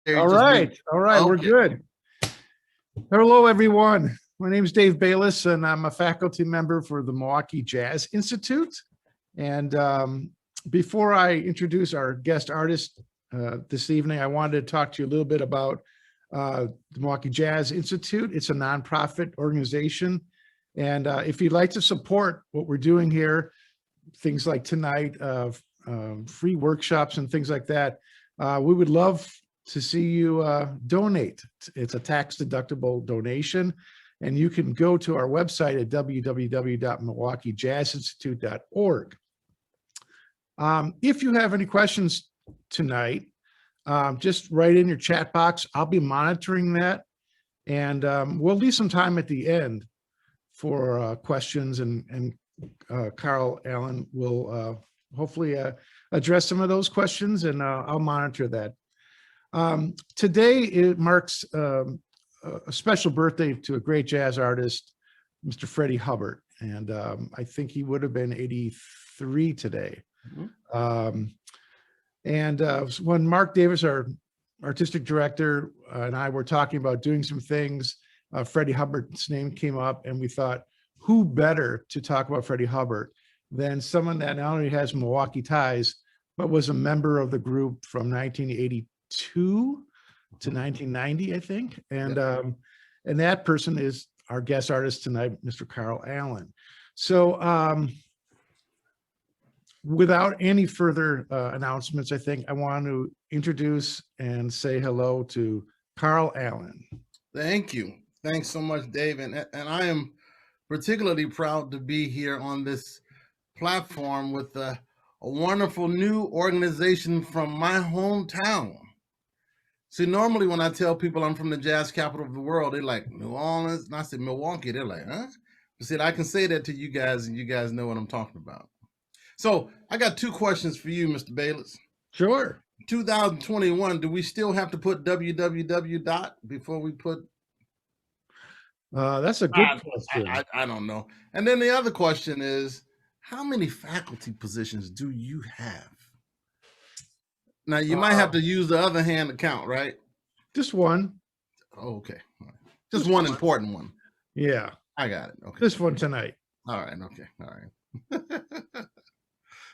All right. All right. We're Okay. good. Hello, everyone. My name is Dave Bayles, and I'm a faculty member for the Milwaukee Jazz Institute. And before I introduce our guest artist this evening, I wanted to talk to you a little bit about the Milwaukee Jazz Institute. It's a nonprofit organization. And if you'd like to support what we're doing here, things like tonight, free workshops and things like that, we would love to see you donate. It's a tax-deductible donation, and you can go to our website at www.milwaukeejazzinstitute.org. If you have any questions tonight, just write in your chat box. I'll be monitoring that, and we'll leave some time at the end for questions, and Carl Allen will hopefully address some of those questions, and I'll monitor that. Today it marks a special birthday to a great jazz artist, Mr. Freddie Hubbard, and I think he would have been 83 today. When Mark Davis, our artistic director, and I were talking about doing some things, Freddie Hubbard's name came up, and we thought, who better to talk about Freddie Hubbard than someone that not only has Milwaukee ties, but was a member of the group from 1982 to 1990, I think. And that person is our guest artist tonight, Mr. Carl Allen. So without any further announcements, I think I want to introduce and say hello to Carl Allen. Thank you. Thanks so much, Dave. And I am particularly proud to be here on this platform with a wonderful new organization from my hometown. See, normally when I tell people I'm from the jazz capital of the world, they're like, New Orleans, and I said Milwaukee, they're like, huh? But see, I can say that to you guys, and you guys know what I'm talking about. So I got two questions for you, Mr. Bayles. Sure. 2021, do we still have to put www. before we put? That's a good question. I don't know. And then the other question is, how many faculty positions do you have? Now, you might have to use the other hand to count, right? Just one. Oh, okay. Just one important one. Yeah. I got it. Okay. This one tonight. All right. Okay. All right.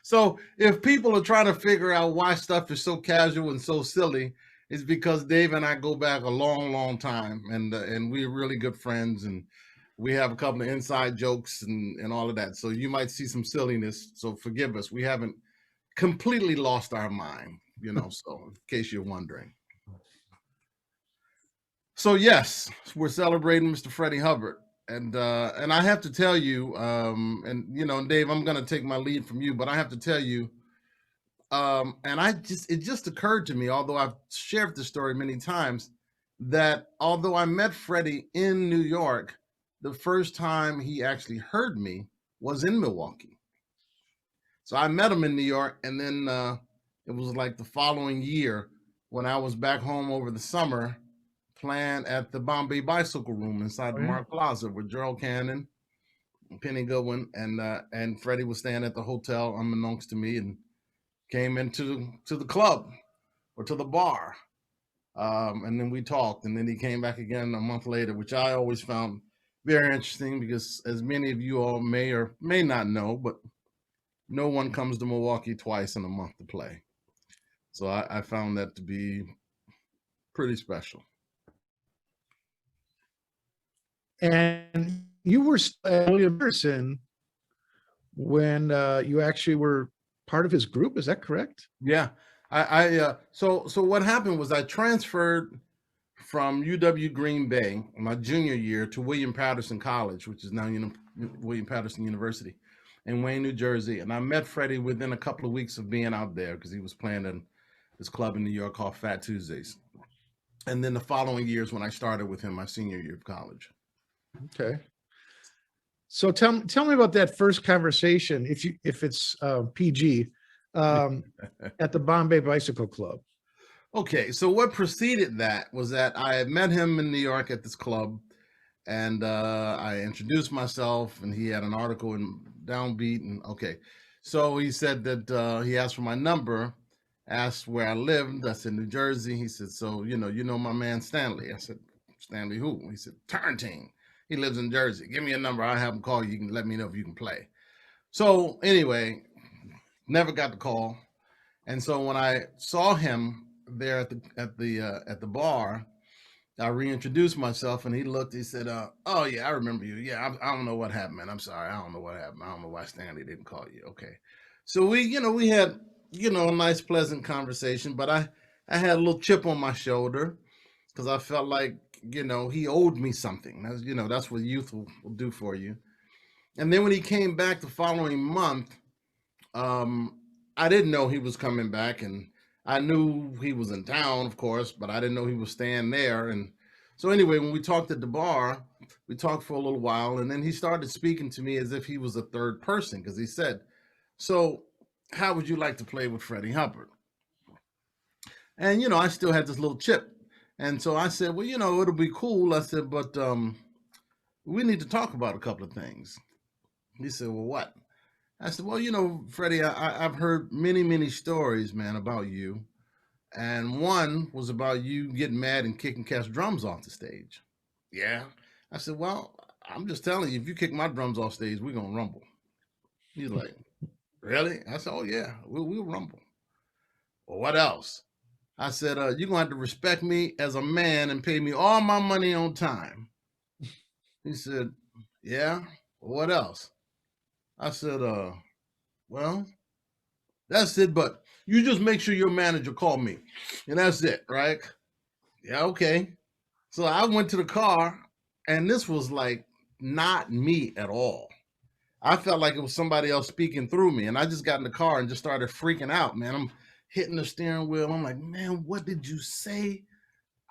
So if people are trying to figure out why stuff is so casual and so silly, it's because Dave and I go back a long, long time, and we're really good friends, and we have a couple of inside jokes and all of that. So you might see some silliness. So forgive us. We haven't completely lost our mind, so in case you're wondering. So yes, we're celebrating Mr. Freddie Hubbard. And I have to tell you, and Dave, I'm going to take my lead from you, but I have to tell you, it just occurred to me, although I've shared this story many times, that although I met Freddie in New York, the first time he actually heard me was in Milwaukee. So I met him in New York, and then it was like the following year when I was back home over the summer, playing at the Bombay Bicycle Room inside the Mark Plaza with Gerald Cannon, Penny Goodwin, and Freddie was staying at the hotel unbeknownst to me, and came into the club or to the bar, and then we talked, and then he came back again a month later, which I always found very interesting because, as many of you all may or may not know, but no one comes to Milwaukee twice in a month to play. So I found that to be pretty special. And you were a person when you actually were part of his group. Is that correct? Yeah. So what happened was I transferred from UW Green Bay my junior year to William Patterson College, which is now William Patterson University in Wayne, New Jersey. And I met Freddie within a couple of weeks of being out there because he was playing in this club in New York called Fat Tuesdays. And then the following years when I started with him my senior year of college. Okay. So tell me about that first conversation, if it's PG, at the Bombay Bicycle Club. Okay, so what preceded that was that I had met him in New York at this club, and I introduced myself, and he had an article in Downbeat, and okay, so he said that he asked for my number, Asked where I lived. I said, New Jersey. He said, so, you know my man Stanley. I said, Stanley who? He said, Turntine. He lives in Jersey. Give me a number. I'll have him call you. You can let me know if you can play. So anyway, never got the call. And so when I saw him there at the bar, I reintroduced myself, and he looked. He said, "Oh yeah, I remember you. Yeah, I don't know what happened, man. I'm sorry. I don't know what happened. I don't know why Stanley didn't call you." Okay, so we had a nice, pleasant conversation, but I had a little chip on my shoulder because I felt like he owed me something. That's what youth will do for you. And then when he came back the following month, um, I didn't know he was coming back, and I knew he was in town, of course, but I didn't know he was staying there. And so anyway, when we talked at the bar, we talked for a little while, and then he started speaking to me as if he was a third person, because he said, "So, how would you like to play with Freddie Hubbard?" And I still had this little chip, and so I said, "Well, it'll be cool." I said, "But we need to talk about a couple of things." He said, "Well, what?" I said, "Well, Freddie, I've heard many, many stories, man, about you. And one was about you getting mad and kicking Cat's drums off the stage." "Yeah." I said, "Well, I'm just telling you, if you kick my drums off stage, we're going to rumble." He's like, "Really?" I said, "Oh, yeah, we'll rumble." "Well, what else?" I said, "You're going to have to respect me as a man and pay me all my money on time." He said, "Yeah, well, what else?" I said, "Well, that's it, but you just make sure your manager call me, and that's it, right?" "Yeah, okay." So I went to the car, and this was like not me at all. I felt like it was somebody else speaking through me, and I just got in the car and just started freaking out, man. I'm hitting the steering wheel. I'm like, "Man, what did you say?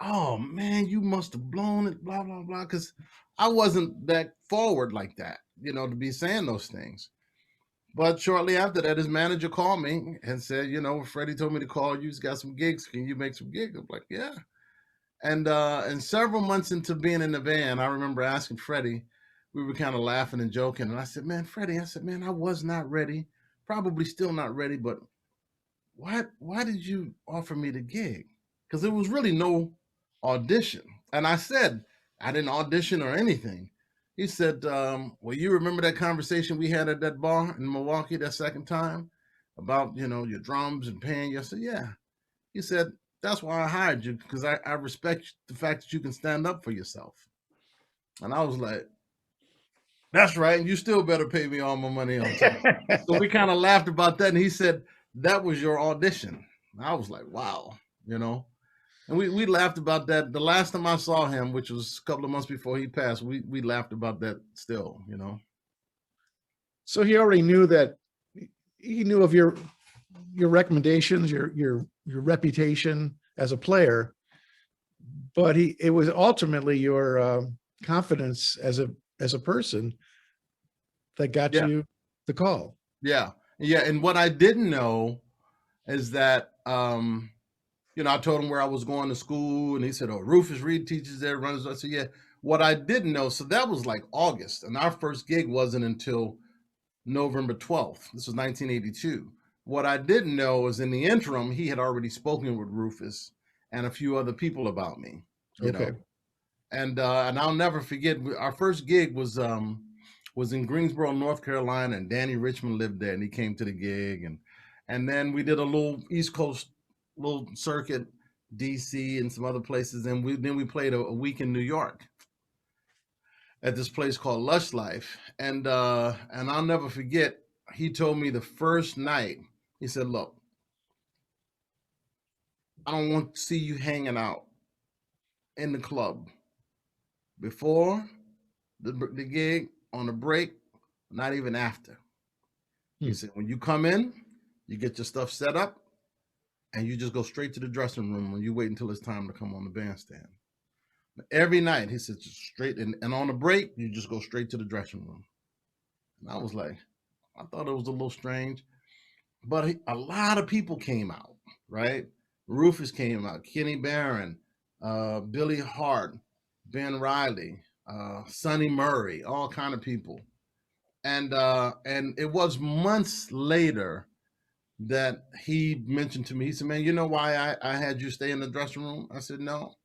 Oh man, you must have blown it, blah blah blah." Because I wasn't that forward like that, to be saying those things. But shortly after that, his manager called me and said, "Freddie told me to call you. He's got some gigs. Can you make some gigs?" I'm like, "Yeah." And several months into being in the band, I remember asking Freddie, we were kind of laughing and joking. And I said, "Man, Freddie," I said, "man, I was not ready. Probably still not ready, but why did you offer me the gig?" Because there was really no audition. And I said, "I didn't audition or anything." He said, "Well, you remember that conversation we had at that bar in Milwaukee that second time about, your drums and paying you?" I said, "Yeah." He said, "That's why I hired you, because I respect the fact that you can stand up for yourself." And I was like, "That's right. And you still better pay me all my money on time." So we kind of laughed about that. And he said, "That was your audition." And I was like, wow, you know. And we laughed about that. The last time I saw him, which was a couple of months before he passed, we laughed about that still. So he already knew that he knew of your recommendations, your reputation as a player, but it was ultimately your confidence as a person that got Yeah. you the call. Yeah. Yeah. And what I didn't know is that I told him where I was going to school, and he said, "Oh, Rufus Reed teaches there, runs." I said, "Yeah." What I didn't know, so that was like August, and our first gig wasn't until November 12th. This was 1982. What I didn't know is in the interim, he had already spoken with Rufus and a few other people about me, you Okay. know. And I'll never forget, our first gig was in Greensboro, North Carolina, and Danny Richmond lived there, and he came to the gig, and then we did a little East Coast little circuit, DC and some other places, and we played a week in New York at this place called Lush Life, and I'll never forget. He told me the first night, he said, "Look, I don't want to see you hanging out in the club before the gig, on the break, not even after." He Hmm. said, "When you come in, you get your stuff set up, and you just go straight to the dressing room, and you wait until it's time to come on the bandstand." Every night, he said, "Just straight, and on the break, you just go straight to the dressing room." And I was like, I thought it was a little strange, but a lot of people came out, right? Rufus came out, Kenny Barron, Billy Hart, Ben Riley, Sonny Murray, all kind of people. And it was months later that he mentioned to me. He said, man, you know why I had you stay in the dressing room? I said, no.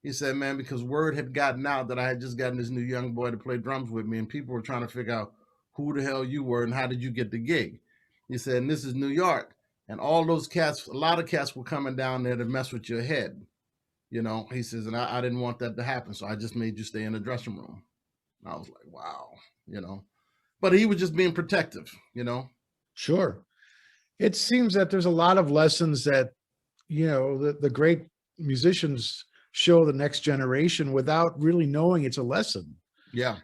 He said, man, because word had gotten out that I had just gotten this new young boy to play drums with me, and people were trying to figure out who the hell you were and how did you get the gig. He said, and this is New York. And all those cats, a lot of cats were coming down there to mess with your head. You know, he says, and I didn't want that to happen. So I just made you stay in the dressing room. And I was like, wow, you know, but he was just being protective, you know? Sure. It seems that there's a lot of lessons that, the great musicians show the next generation without really knowing it's a lesson. Yeah.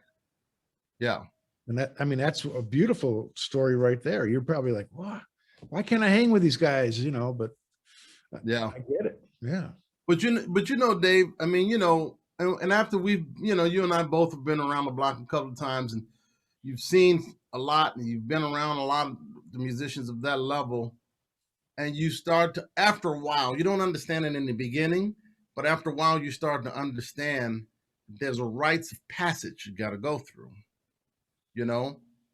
Yeah. And that's a beautiful story right there. You're probably like, what? Why can't I hang with these guys? But Yeah. I get it. Yeah. But Dave, I mean, and after we've, you and I both have been around the block a couple of times, and you've seen a lot, and you've been around a lot of the musicians of that level, and you start to, after a while, you don't understand it in the beginning, but after a while, you start to understand there's a rites of passage you got to go through,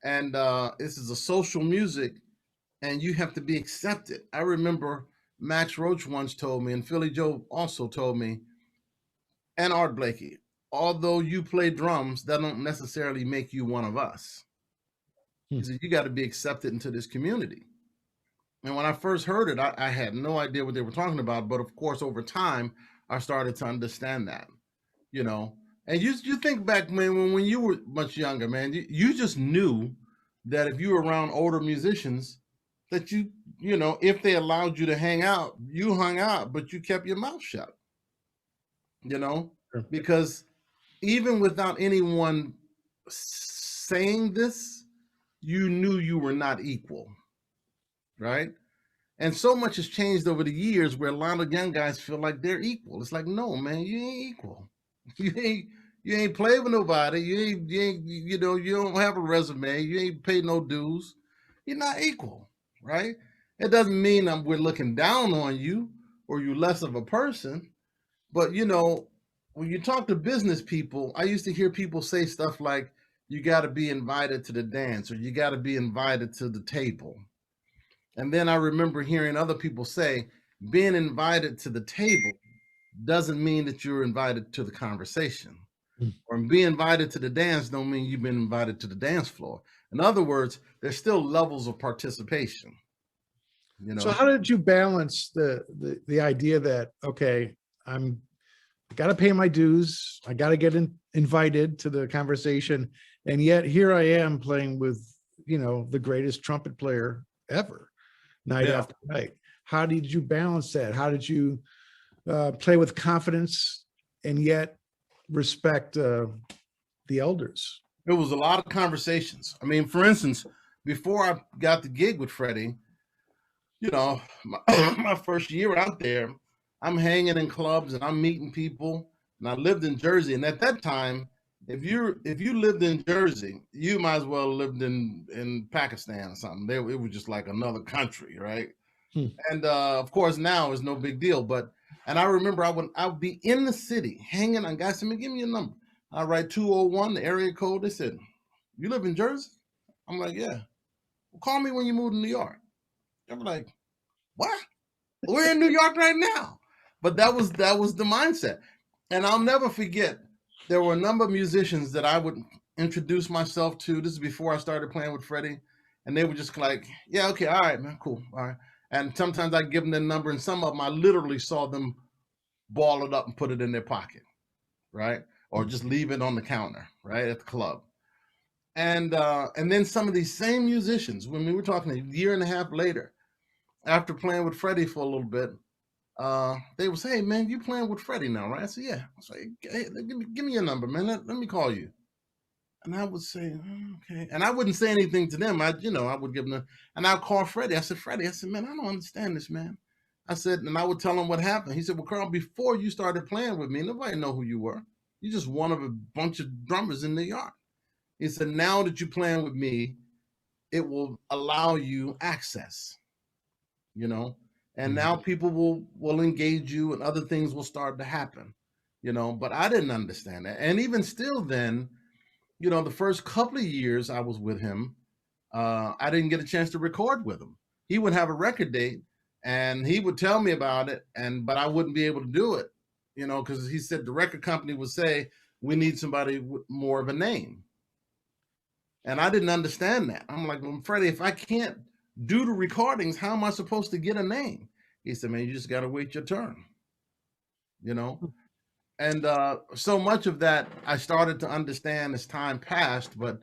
and this is a social music, and you have to be accepted. I remember Max Roach once told me, and Philly Joe also told me, and Art Blakey, although you play drums, that don't necessarily make you one of us. He said, you got to be accepted into this community. And when I first heard it, I had no idea what they were talking about. But of course, over time, I started to understand that, And you think back, man, when you were much younger, man, you just knew that if you were around older musicians, that if they allowed you to hang out, you hung out, but you kept your mouth shut, Sure. because even without anyone saying this, you knew you were not equal, right? And so much has changed over the years where a lot of young guys feel like they're equal. It's like, no, man, you ain't equal. You ain't played with nobody. You ain't, you don't have a resume. You ain't paid no dues. You're not equal, right? It doesn't mean we're looking down on you or you're less of a person. But, when you talk to business people, I used to hear people say stuff like, you got to be invited to the dance, or you got to be invited to the table. And then I remember hearing other people say, being invited to the table doesn't mean that you're invited to the conversation. Or being invited to the dance don't mean you've been invited to the dance floor. In other words, there's still levels of participation. So how did you balance the idea that, okay, I got to pay my dues, I got to get invited to the conversation, and yet here I am playing with, the greatest trumpet player ever, night after night. How did you balance that? How did you play with confidence and yet respect the elders? It was a lot of conversations. I mean, for instance, before I got the gig with Freddie, my first year out there, I'm hanging in clubs and I'm meeting people. And I lived in Jersey, and at that time, if you lived in Jersey, you might as well have lived in Pakistan or something. It was just like another country, right? And of course now it's no big deal. And I remember I would be in the city hanging on guys. Said, give me your number. I write 201, the area code. They said, you live in Jersey? I'm like, yeah. Well, call me when you move to New York. I'm like, what? We're in New York right now. But that was the mindset. And I'll never forget, there were a number of musicians that I would introduce myself to. This is before I started playing with Freddie. And they were just like, yeah, okay, all right, man, cool, all right. And sometimes I'd give them their number, and some of them I literally saw them ball it up and put it in their pocket, right? Or just leave it on the counter, right, at the club. And then some of these same musicians, when we were talking a year and a half later, after playing with Freddie for a little bit, they would say, hey, man, you playing with Freddie now, right? I said, yeah. I said, hey, give me your number, man. Let me call you. And I would say, okay. And I wouldn't say anything to them. I would give them, and I'd call Freddie. I said, Freddie, man, I don't understand this, man. I said, and I would tell him what happened. He said, well, Carl, before you started playing with me, nobody know who you were. You're just one of a bunch of drummers in New York. He said, now that you're playing with me, it will allow you access, and now people will engage you and other things will start to happen, but I didn't understand that. And even still then, the first couple of years I was with him, I didn't get a chance to record with him he would have a record date and he would tell me about it, but I wouldn't be able to do it, because he said the record company would say, we need somebody with more of a name. And I didn't understand that. I'm like, well, Freddie, if I can't do the recordings, how am I supposed to get a name? He said, man, you just got to wait your turn, you know? And so much of that I started to understand as time passed, but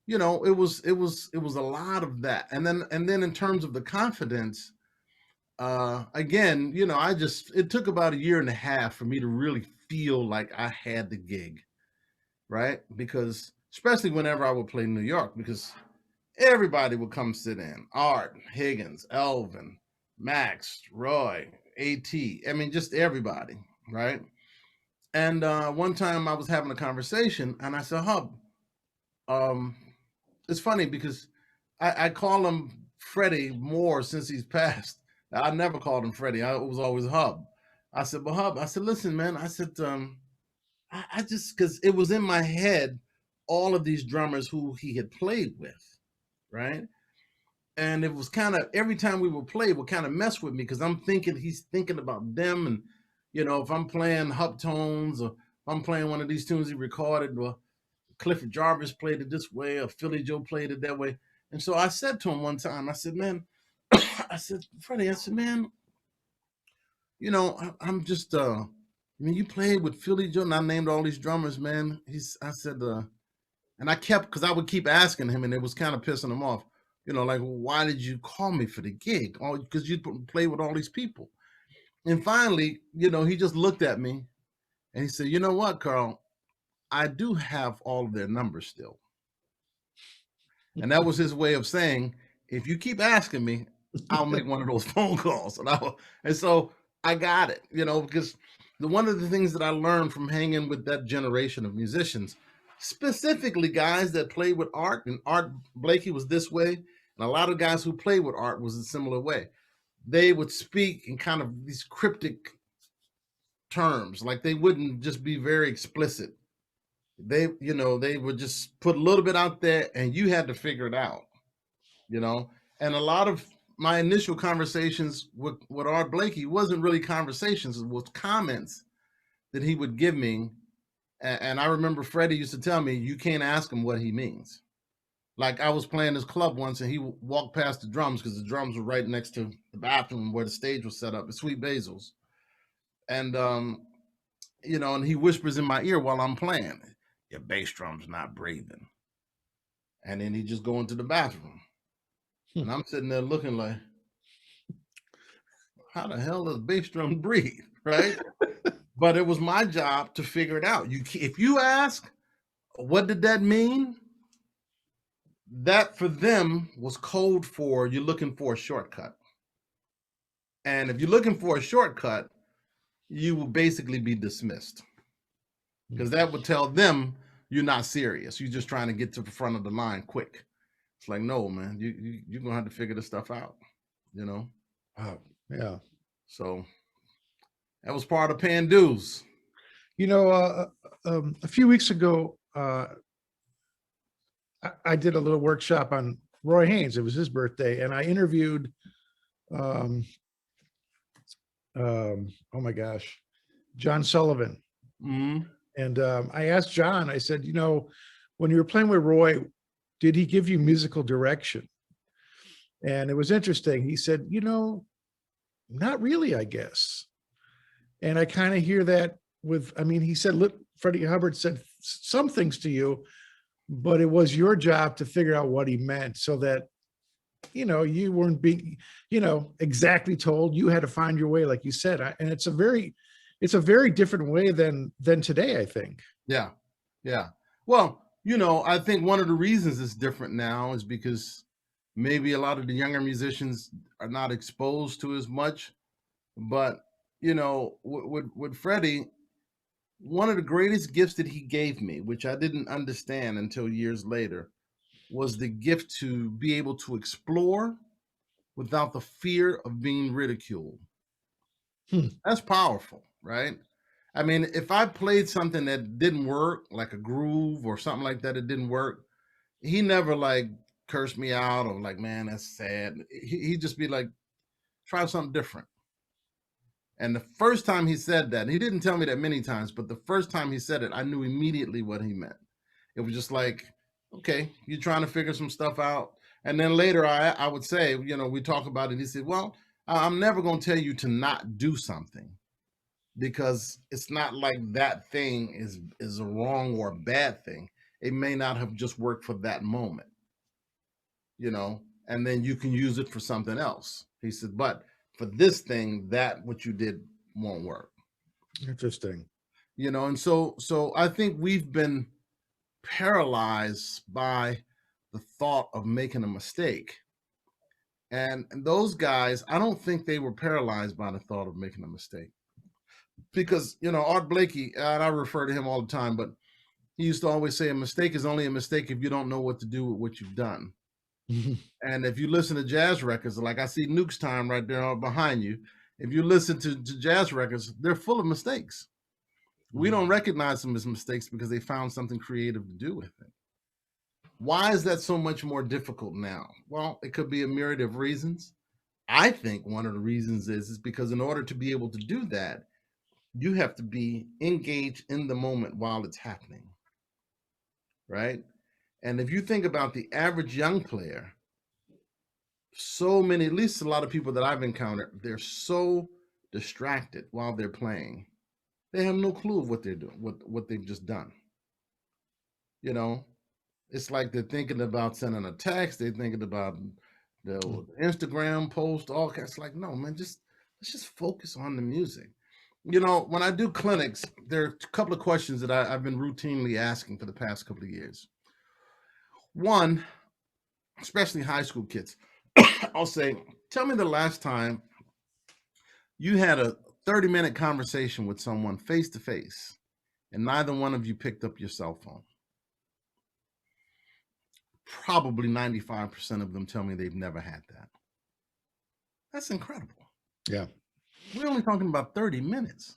it was a lot of that. And then in terms of the confidence, again, it took about a year and a half for me to really feel like I had the gig, right? Because especially whenever I would play New York, because everybody would come sit in. Art, Higgins, Elvin, Max, Roy, AT. I mean, just everybody, right? And one time I was having a conversation and I said, Hub, um, it's funny because I call him Freddie more since he's passed. I never called him Freddie. I was always Hub. I said, but Hub, I said, listen, man, I said, I just, because it was in my head, all of these drummers who he had played with, right? And it was kind of, every time we would play, it would kind of mess with me because I'm thinking he's thinking about them. And, if I'm playing Hub tones or if I'm playing one of these tunes he recorded, or Clifford Jarvis played it this way or Philly Joe played it that way. And so I said to him one time, I said, man, I said, Freddie, I said, man, I'm just, you played with Philly Joe, and I named all these drummers, man. I said, and I kept, because I would keep asking him, and it was kind of pissing him off. Like, well, why did you call me for the gig? Oh, because you play with all these people. And finally, he just looked at me and he said, you know what, Carl? I do have all of their numbers still. And that was his way of saying, if you keep asking me, I'll make one of those phone calls. And so I got it, because one of the things that I learned from hanging with that generation of musicians, specifically guys that played with Art, and Art Blakey was this way, and a lot of guys who played with Art was a similar way. They would speak in kind of these cryptic terms, like they wouldn't just be very explicit. They would just put a little bit out there and you had to figure it out, and a lot of my initial conversations with Art Blakey wasn't really conversations, it was comments that he would give me. And I remember Freddie used to tell me, you can't ask him what he means. Like I was playing this club once and he walked past the drums because the drums were right next to the bathroom where the stage was set up at Sweet Basil's. And, and he whispers in my ear while I'm playing, your bass drum's not breathing. And then he just go into the bathroom. And I'm sitting there looking like, how the hell does bass drum breathe, right? But it was my job to figure it out. If you ask, what did that mean? That for them was code for you're looking for a shortcut. And if you're looking for a shortcut, you will basically be dismissed. Because that would tell them you're not serious. You're just trying to get to the front of the line quick. It's like, no, man, you're going to have to figure this stuff out, Wow. Yeah. So that was part of paying dues. A few weeks ago, I did a little workshop on Roy Haynes. It was his birthday, and I interviewed, oh my gosh, John Sullivan. Mm-hmm. And I asked John, I said, when you were playing with Roy, did he give you musical direction? And it was interesting. He said, not really, I guess. And I kind of hear that he said, look, Freddie Hubbard said some things to you, but it was your job to figure out what he meant so that, you weren't being, exactly told. You had to find your way, like you said. And it's a very different way than today, I think. Yeah. Yeah. Well, I think one of the reasons it's different now is because maybe a lot of the younger musicians are not exposed to as much. But, with Freddie, one of the greatest gifts that he gave me, which I didn't understand until years later, was the gift to be able to explore without the fear of being ridiculed. That's powerful, right? I mean, if I played something that didn't work, like a groove or something like that, it didn't work, he never curse me out or like, man, that's sad. He'd just be like, try something different. And the first time he said that, and he didn't tell me that many times, but the first time he said it, I knew immediately what he meant. It was just like, okay, you're trying to figure some stuff out. And then later I would say, we talk about it. He said, well, I'm never going to tell you to not do something, because it's not like that thing is a wrong or a bad thing. It may not have just worked for that moment, and then you can use it for something else. He said, but for this thing, that what you did won't work. Interesting. And so I think we've been paralyzed by the thought of making a mistake. And those guys, I don't think they were paralyzed by the thought of making a mistake. Because, Art Blakey, and I refer to him all the time, but he used to always say a mistake is only a mistake if you don't know what to do with what you've done. And if you listen to jazz records, like I see Nuke's Time right there behind you, if you listen to jazz records, they're full of mistakes. We don't recognize them as mistakes because they found something creative to do with it. Why is that so much more difficult now? Well, it could be a myriad of reasons. I think one of the reasons is because in order to be able to do that, you have to be engaged in the moment while it's happening, right? And if you think about the average young player, so many, at least a lot of people that I've encountered, they're so distracted while they're playing. They have no clue of what they're doing, what they've just done. It's like they're thinking about sending a text, they're thinking about the Instagram post, all kinds. It's like, no, man, let's just focus on the music. When I do clinics, there are a couple of questions that I've been routinely asking for the past couple of years. One, especially high school kids, I'll say, tell me the last time you had a 30-minute conversation with someone face to face and neither one of you picked up your cell phone. Probably 95% of them tell me they've never had that. That's incredible. Yeah. We're only talking about 30 minutes.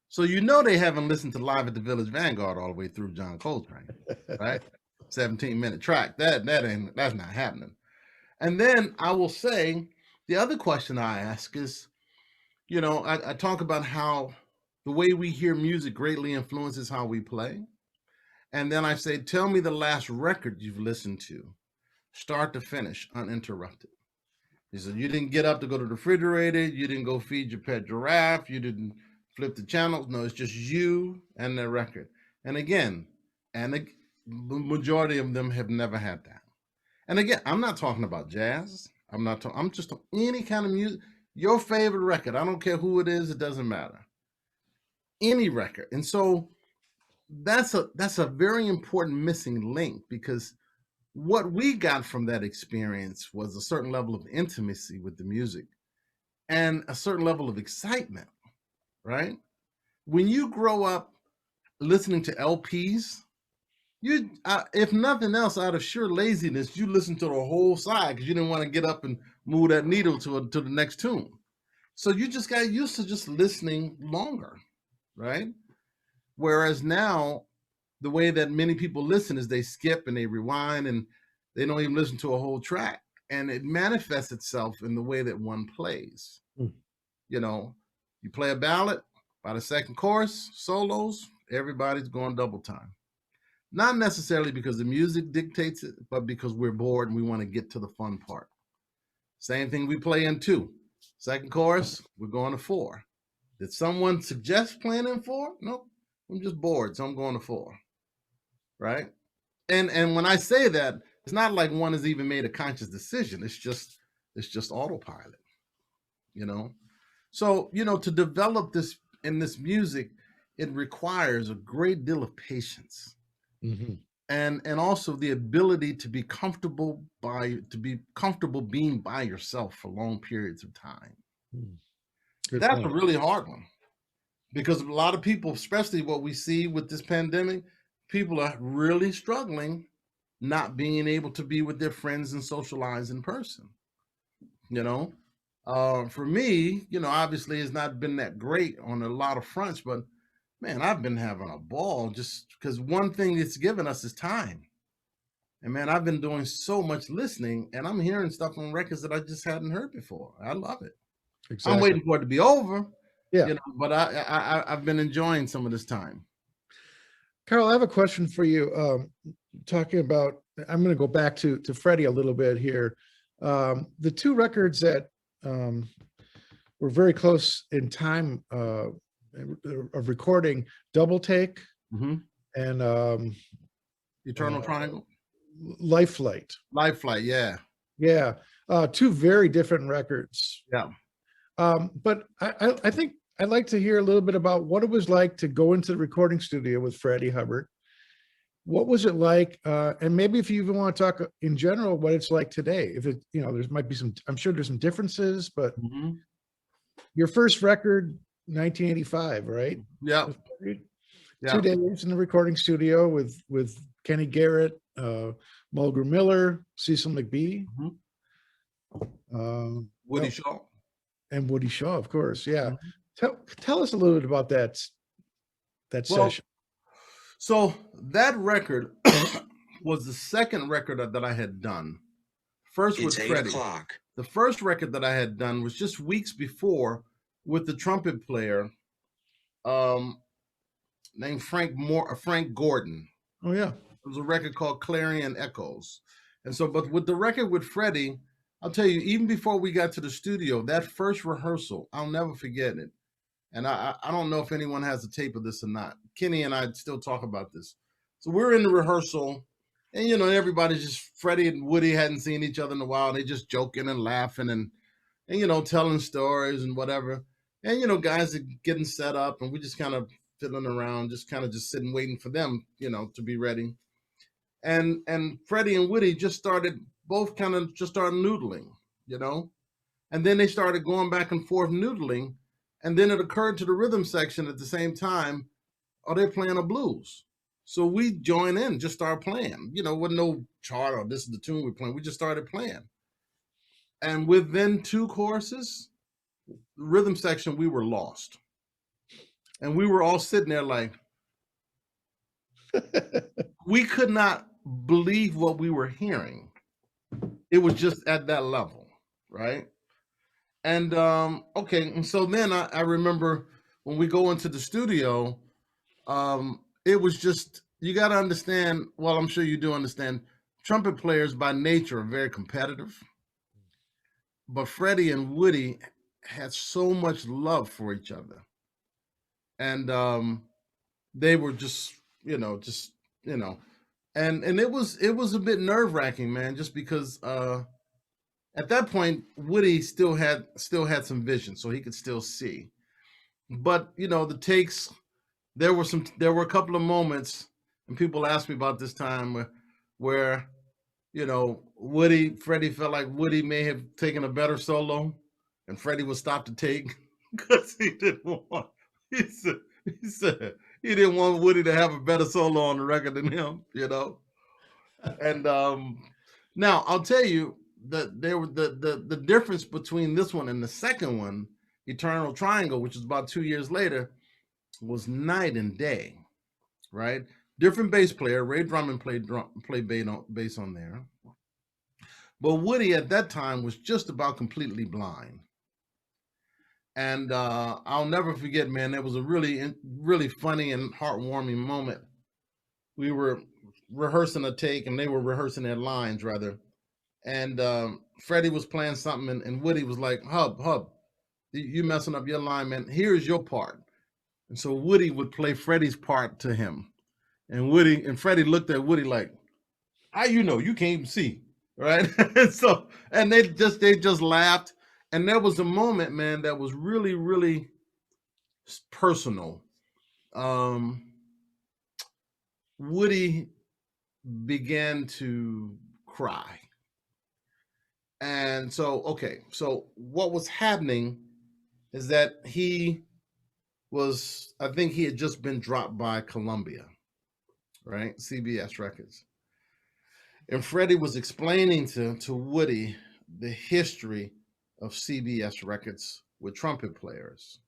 So they haven't listened to Live at the Village Vanguard all the way through John Coltrane, right? 17-minute track. That's not happening. And then I will say, the other question I ask is, I talk about how the way we hear music greatly influences how we play. And then I say, tell me the last record you've listened to, start to finish, uninterrupted. He said, you didn't get up to go to the refrigerator. You didn't go feed your pet giraffe. You didn't flip the channels. No, it's just you and the record. And again, the majority of them have never had that. And again, I'm not talking about jazz. I'm just any kind of music. Your favorite record. I don't care who it is. It doesn't matter. Any record. And so that's a very important missing link, because what we got from that experience was a certain level of intimacy with the music and a certain level of excitement, right? When you grow up listening to LPs, you, if nothing else, out of sheer laziness, you listen to the whole side because you didn't want to get up and move that needle to the next tune. So you just got used to just listening longer, right? Whereas now, the way that many people listen is they skip and they rewind and they don't even listen to a whole track. And it manifests itself in the way that one plays. You play a ballad, by the second chorus, solos, everybody's going double time. Not necessarily because the music dictates it, but because we're bored and we want to get to the fun part. Same thing we play in 2. Second chorus, we're going to 4. Did someone suggest playing in 4? Nope. I'm just bored, so I'm going to 4. Right? And when I say that, it's not like one has even made a conscious decision. It's just autopilot. So, to develop this in this music, it requires a great deal of patience. Mm-hmm. And also the ability to be comfortable being by yourself for long periods of time. That's a really hard one, because a lot of people, especially what we see with this pandemic, people are really struggling not being able to be with their friends and socialize in person. For me, obviously it's not been that great on a lot of fronts, but man, I've been having a ball just because one thing it's given us is time. And man, I've been doing so much listening, and I'm hearing stuff on records that I just hadn't heard before. I love it. I'm Exactly. waiting for it to be over, Yeah. but I've been enjoying some of this time. Carl, I have a question for you. Talking about, I'm going to go back to Freddie a little bit here. The two records that were very close in time of recording, Double Take and Eternal Triangle, Life Flight. Life Flight, yeah. Yeah. Two very different records. Yeah. But I think I'd like to hear a little bit about what it was like to go into the recording studio with Freddie Hubbard. What was it like? And maybe if you even want to talk in general, what it's like today. If it, there's might be some, I'm sure there's some differences, but your first record, 1985, right? Yeah. 2 days in the recording studio with Kenny Garrett, Mulgrew Miller, Cecil McBee, Woody Shaw. And Woody Shaw, of course. Yeah. Tell us a little bit about that session. So that record was the second record that I had done. First with Freddie. The first record that I had done was just weeks before with the trumpet player named Frank Gordon. Oh, yeah. It was a record called Clarion Echoes. And so, but with the record with Freddie, I'll tell you, even before we got to the studio, that first rehearsal, I'll never forget it. And I don't know if anyone has a tape of this or not. Kenny and I still talk about this. So we're in the rehearsal, and everybody's just, Freddie and Woody hadn't seen each other in a while. They just joking and laughing and telling stories and whatever. And guys are getting set up, and we just kind of fiddling around, just sitting waiting for them, to be ready. And Freddie and Woody just started noodling, and then they started going back and forth noodling. And then it occurred to the rhythm section at the same time, are they playing a blues? So we join in, just start playing. With no chart or this is the tune we're playing. We just started playing. And within two choruses, the rhythm section, we were lost. And we were all sitting there like, we could not believe what we were hearing. It was just at that level, right? And okay, and so then I remember when we go into the studio, it was just, you got to understand, well, I'm sure you do understand, trumpet players by nature are very competitive. But Freddie and Woody had so much love for each other. And they were just, and it was a bit nerve-wracking, man, just because at that point, Woody still had some vision, so he could still see. But the takes, there were a couple of moments, and people asked me about this time where Freddie felt like Woody may have taken a better solo, and Freddie would stop the take because he said he didn't want Woody to have a better solo on the record than him, And now I'll tell you, there were the difference between this one and the second one, Eternal Triangle, which is about 2 years later, was night and day, right? Different bass player. Ray Drummond played bass on there, but Woody at that time was just about completely blind. And I'll never forget, man. There was a really funny and heartwarming moment. We were rehearsing a take, and they were rehearsing their lines rather. And Freddie was playing something, and Woody was like, Hub, you messing up your line, man. Here's your part. And so Woody would play Freddie's part to him. And Freddie looked at Woody like, how you can't even see, right? and they just laughed. And there was a moment, man, that was really, really personal. Woody began to cry. And so what was happening is that I think he had just been dropped by Columbia, right? CBS Records. And Freddie was explaining to Woody the history of CBS Records with trumpet players.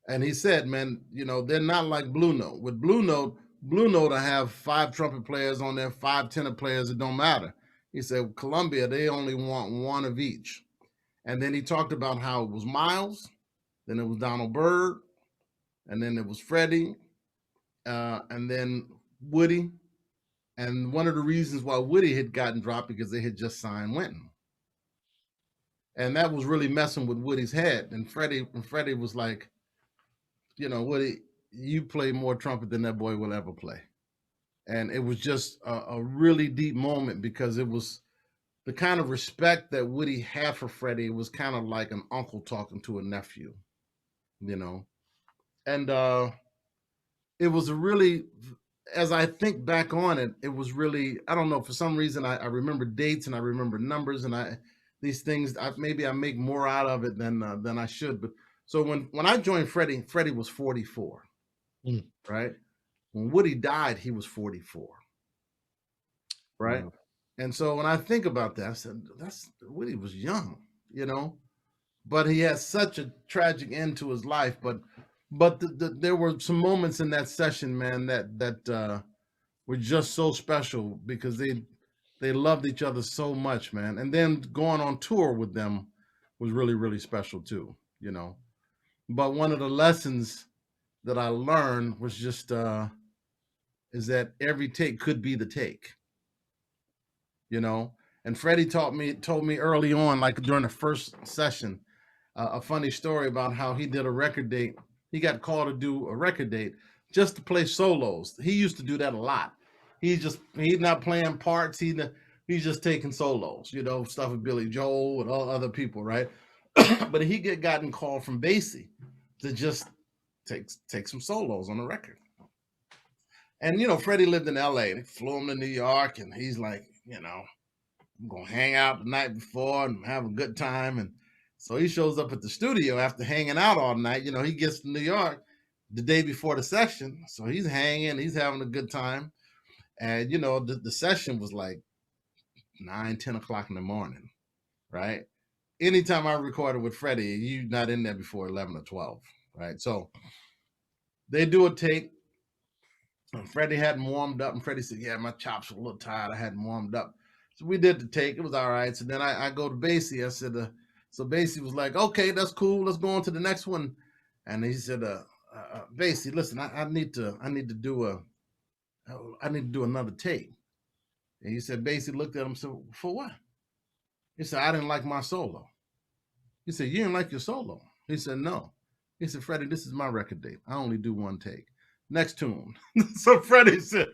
And he said, man, they're not like Blue Note. With Blue Note, Blue Note, I have 5 trumpet players on there, 5 tenor players. It don't matter. He said, Columbia, they only want one of each. And then he talked about how it was Miles, then it was Donald Byrd, and then it was Freddie, and then Woody. And one of the reasons why Woody had gotten dropped because they had just signed Wynton. And that was really messing with Woody's head. And Freddie was like, Woody, you play more trumpet than that boy will ever play. And it was just a really deep moment because it was the kind of respect that Woody had for Freddie. It was kind of like an uncle talking to a nephew, And it was a really, as I think back on it, it was really, I don't know, for some reason I remember dates and I remember numbers and these things, maybe I make more out of it than I should. But so when I joined Freddie was 44, right? When Woody died, he was 44, right? Wow. And so when I think about that, I said, Woody was young, but he had such a tragic end to his life. But there were some moments in that session, man, that were just so special because they loved each other so much, man. And then going on tour with them was really, really special too, But one of the lessons that I learned was just is that every take could be the take, And Freddie told me early on, like during the first session, a funny story about how he did a record date. He got called to do a record date just to play solos. He used to do that a lot. He's not playing parts. He's just taking solos, stuff with Billy Joel and all other people, right? But he gotten called from Basie to just take some solos on the record. And Freddie lived in LA. They flew him to New York, and he's like, I'm gonna hang out the night before and have a good time. And so he shows up at the studio after hanging out all night. He gets to New York the day before the session. So he's hanging, he's having a good time. And, the session was like 9, 10 o'clock in the morning, right? Anytime I recorded with Freddie, you're not in there before 11 or 12, right? So they do a take. And Freddie hadn't warmed up. And Freddie said, yeah, my chops were a little tired. I hadn't warmed up. So we did the take. It was all right. So then I go to Basie. I said, so Basie was like, okay, that's cool. Let's go on to the next one. And he said, Basie, listen, I need to do another take. And he said, Basie looked at him and said, for what? He said, I didn't like my solo. He said, you didn't like your solo? He said, no. He said, Freddie, this is my record date. I only do one take. Next tune. So Freddie said,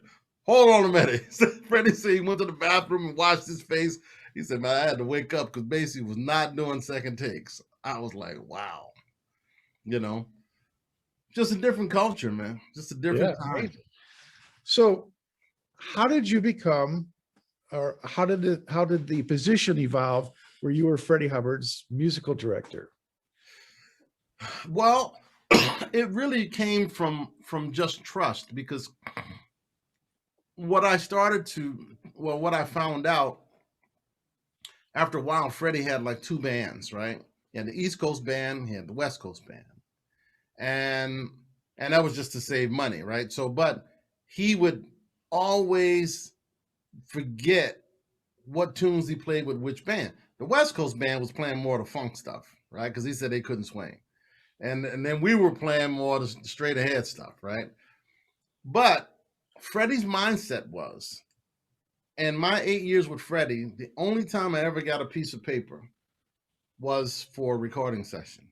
hold on a minute. Freddie said he went to the bathroom and washed his face. He said, man, I had to wake up because Basie was not doing second takes. I was like, wow. Just a different culture, man. Just a different time. Amazing. So how did you become, or how did the position evolve where you were Freddie Hubbard's musical director? Well, it really came from just trust, because what I found out after a while, Freddie had like 2 bands, right? He had the East Coast band, he had the West Coast band. And that was just to save money, right? So, but he would always forget what tunes he played with which band. The West Coast band was playing more of the funk stuff, right? Because he said they couldn't swing. And then we were playing more the straight ahead stuff, right? But Freddie's mindset was, in my 8 years with Freddie, the only time I ever got a piece of paper was for a recording session.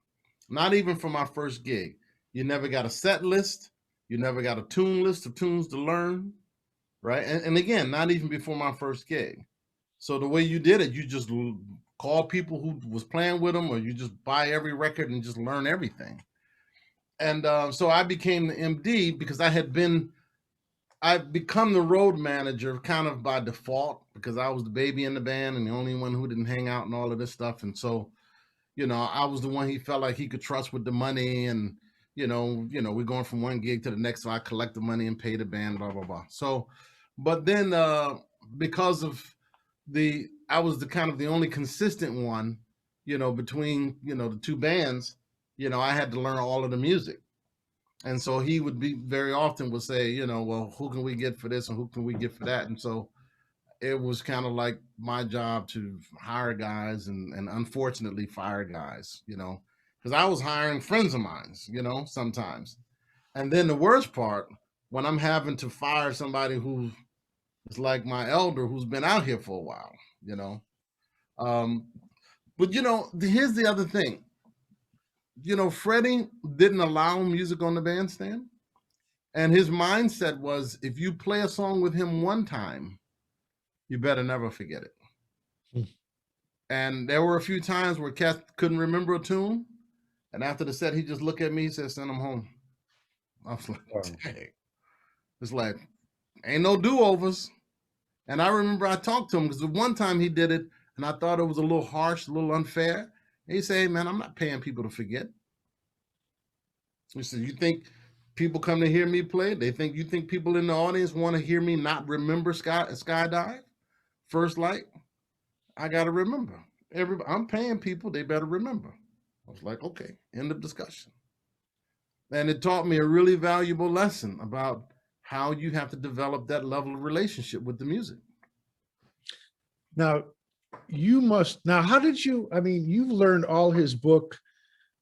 Not even for my first gig. You never got a set list. You never got a tune list of tunes to learn, right? And again, not even before my first gig. So the way you did it, you just call people who was playing with them, or you just buy every record and just learn everything. And so I became the MD because I've become the road manager kind of by default, because I was the baby in the band and the only one who didn't hang out and all of this stuff. And so, I was the one he felt like he could trust with the money, and, we're going from one gig to the next. So I collect the money and pay the band, blah, blah, blah. So, but then because of I was the kind of the only consistent one, between, the 2 bands, I had to learn all of the music. And so he would be very often would say, you know, well, who can we get for this and who can we get for that? And so it was kind of like my job to hire guys and unfortunately fire guys, you know, because I was hiring friends of mine, you know, sometimes. And then the worst part, when I'm having to fire somebody who is like my elder who's been out here for a while, you know. Um, but, you know, here's the other thing. You know, Freddie didn't allow music on the bandstand. And his mindset was if you play a song with him one time, you better never forget it. Hmm. And there were a few times where Kath couldn't remember a tune. And after the set, he just looked at me, he said, send him home. I was like, Wow. dang. It's like, ain't no do-overs. And I remember I talked to him because the one time he did it and I thought it was a little harsh, a little unfair. And he said, hey, man, I'm not paying people to forget. He said, you think people come to hear me play? You think people in the audience want to hear me not remember skydive, first light? I got to remember. I'm paying people, they better remember. I was like, okay, end of discussion. And it taught me a really valuable lesson about how you have to develop that level of relationship with the music. Now, how did you, I mean, you learned all his book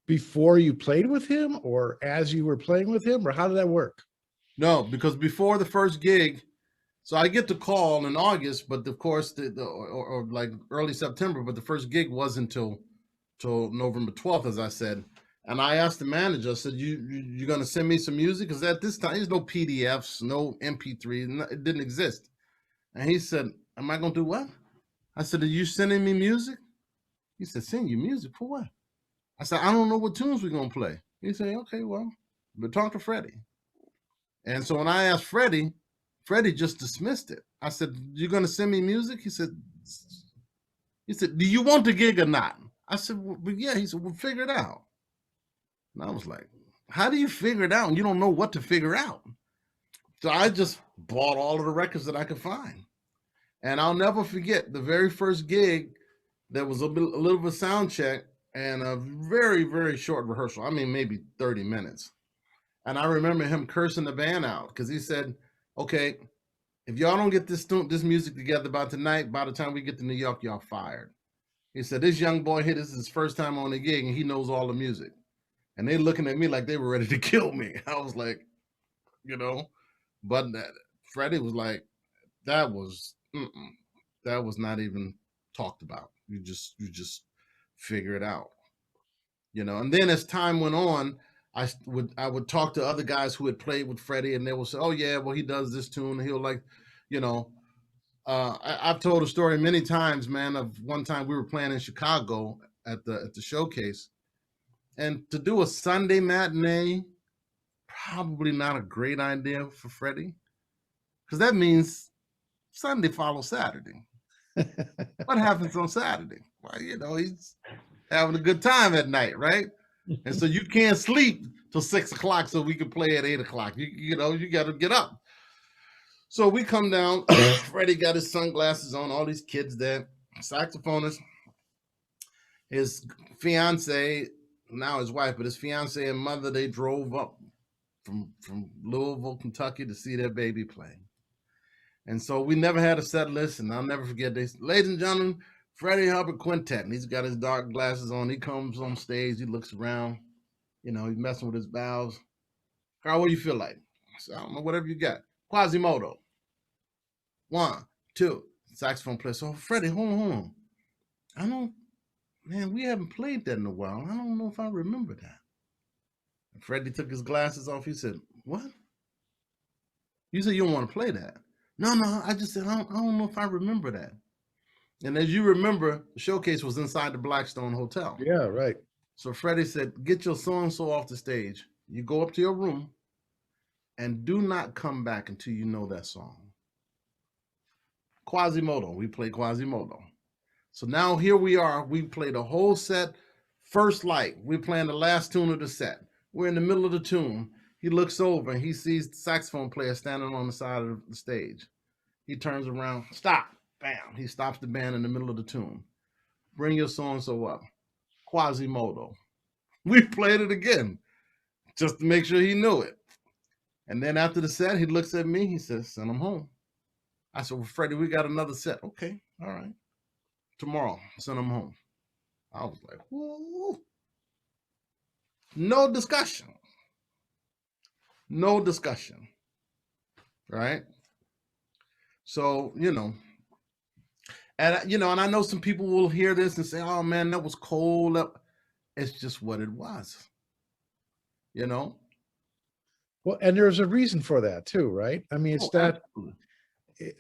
before you played with him or as you were playing with him, or how did that work? No, because before the first gig, so I get the call in August, but of course, or like early September, but the first gig wasn't till November 12th, as I said. And I asked the manager, I said, you're going to send me some music? Because at this time, there's no PDFs, no MP3, it didn't exist. And he said, am I going to do what? I said, are you sending me music? He said, send you music for what? I said, I don't know what tunes we're going to play. He said, okay, well, but talk to Freddie. And so when I asked Freddie just dismissed it. I said, you're going to send me music? He said, do you want the gig or not? I said, well, yeah. He said, well, figure it out. And I was like, how do you figure it out when you don't know what to figure out? So I just bought all of the records that I could find. And I'll never forget the very first gig, there was a little bit of a sound check and a very, very short rehearsal. I mean, maybe 30 minutes. And I remember him cursing the band out because he said, okay, if y'all don't get this music together by tonight, by the time we get to New York, y'all fired. He said, this young boy here, this is his first time on the gig and he knows all the music. And they looking at me like they were ready to kill me. I was like, you know, but Freddie was like, that was not even talked about. You just figure it out, you know. And then as time went on, I would talk to other guys who had played with Freddie, and they would say, "Oh yeah, well he does this tune. He'll like, you know." I've told a story many times, man. Of one time we were playing in Chicago at the showcase, and to do a Sunday matinee, probably not a great idea for Freddie, because that means Sunday follows Saturday. What happens on Saturday? Well, you know, he's having a good time at night, right? And so you can't sleep till 6 o'clock so we can play at 8 o'clock. You know, you got to get up. So we come down. Freddie got his sunglasses on, all these kids there, saxophonist, his fiance, now his wife, but his fiance and mother, they drove up from Louisville, Kentucky to see their baby play. And so we never had a set list, and I'll never forget this. Ladies and gentlemen, Freddie Hubbard Quintet. And he's got his dark glasses on. He comes on stage. He looks around. You know, he's messing with his valves. Carl, what do you feel like? I said, I don't know, whatever you got. Quasimodo. 1, 2. Saxophone player. So, Freddie, hold on. I don't, man, we haven't played that in a while. I don't know if I remember that. And Freddie took his glasses off. He said, what? You said you don't want to play that. No, I just said, I don't know if I remember that. And as you remember, the showcase was inside the Blackstone Hotel. Yeah, right. So Freddie said, get your so-and-so off the stage. You go up to your room and do not come back until you know that song. Quasimodo. We play Quasimodo. So now here we are. We played the whole set. First light. We're playing the last tune of the set. We're in the middle of the tune. He looks over and he sees the saxophone player standing on the side of the stage. He turns around, stop, bam. He stops the band in the middle of the tune. Bring your so-and-so up. Quasimodo. We played it again. just to make sure he knew it. And then after the set, he looks at me. He says, "Send him home." I said, "Well, Freddie, we got another set." "Okay, all right. Tomorrow, send him home." I was like, "Woo." No discussion. No discussion. Right? So, and I know some people will hear this and say, "Oh man, that was cold." It's just what it was. Well, and there's a reason for that too, right? I mean, Oh, it's not, absolutely.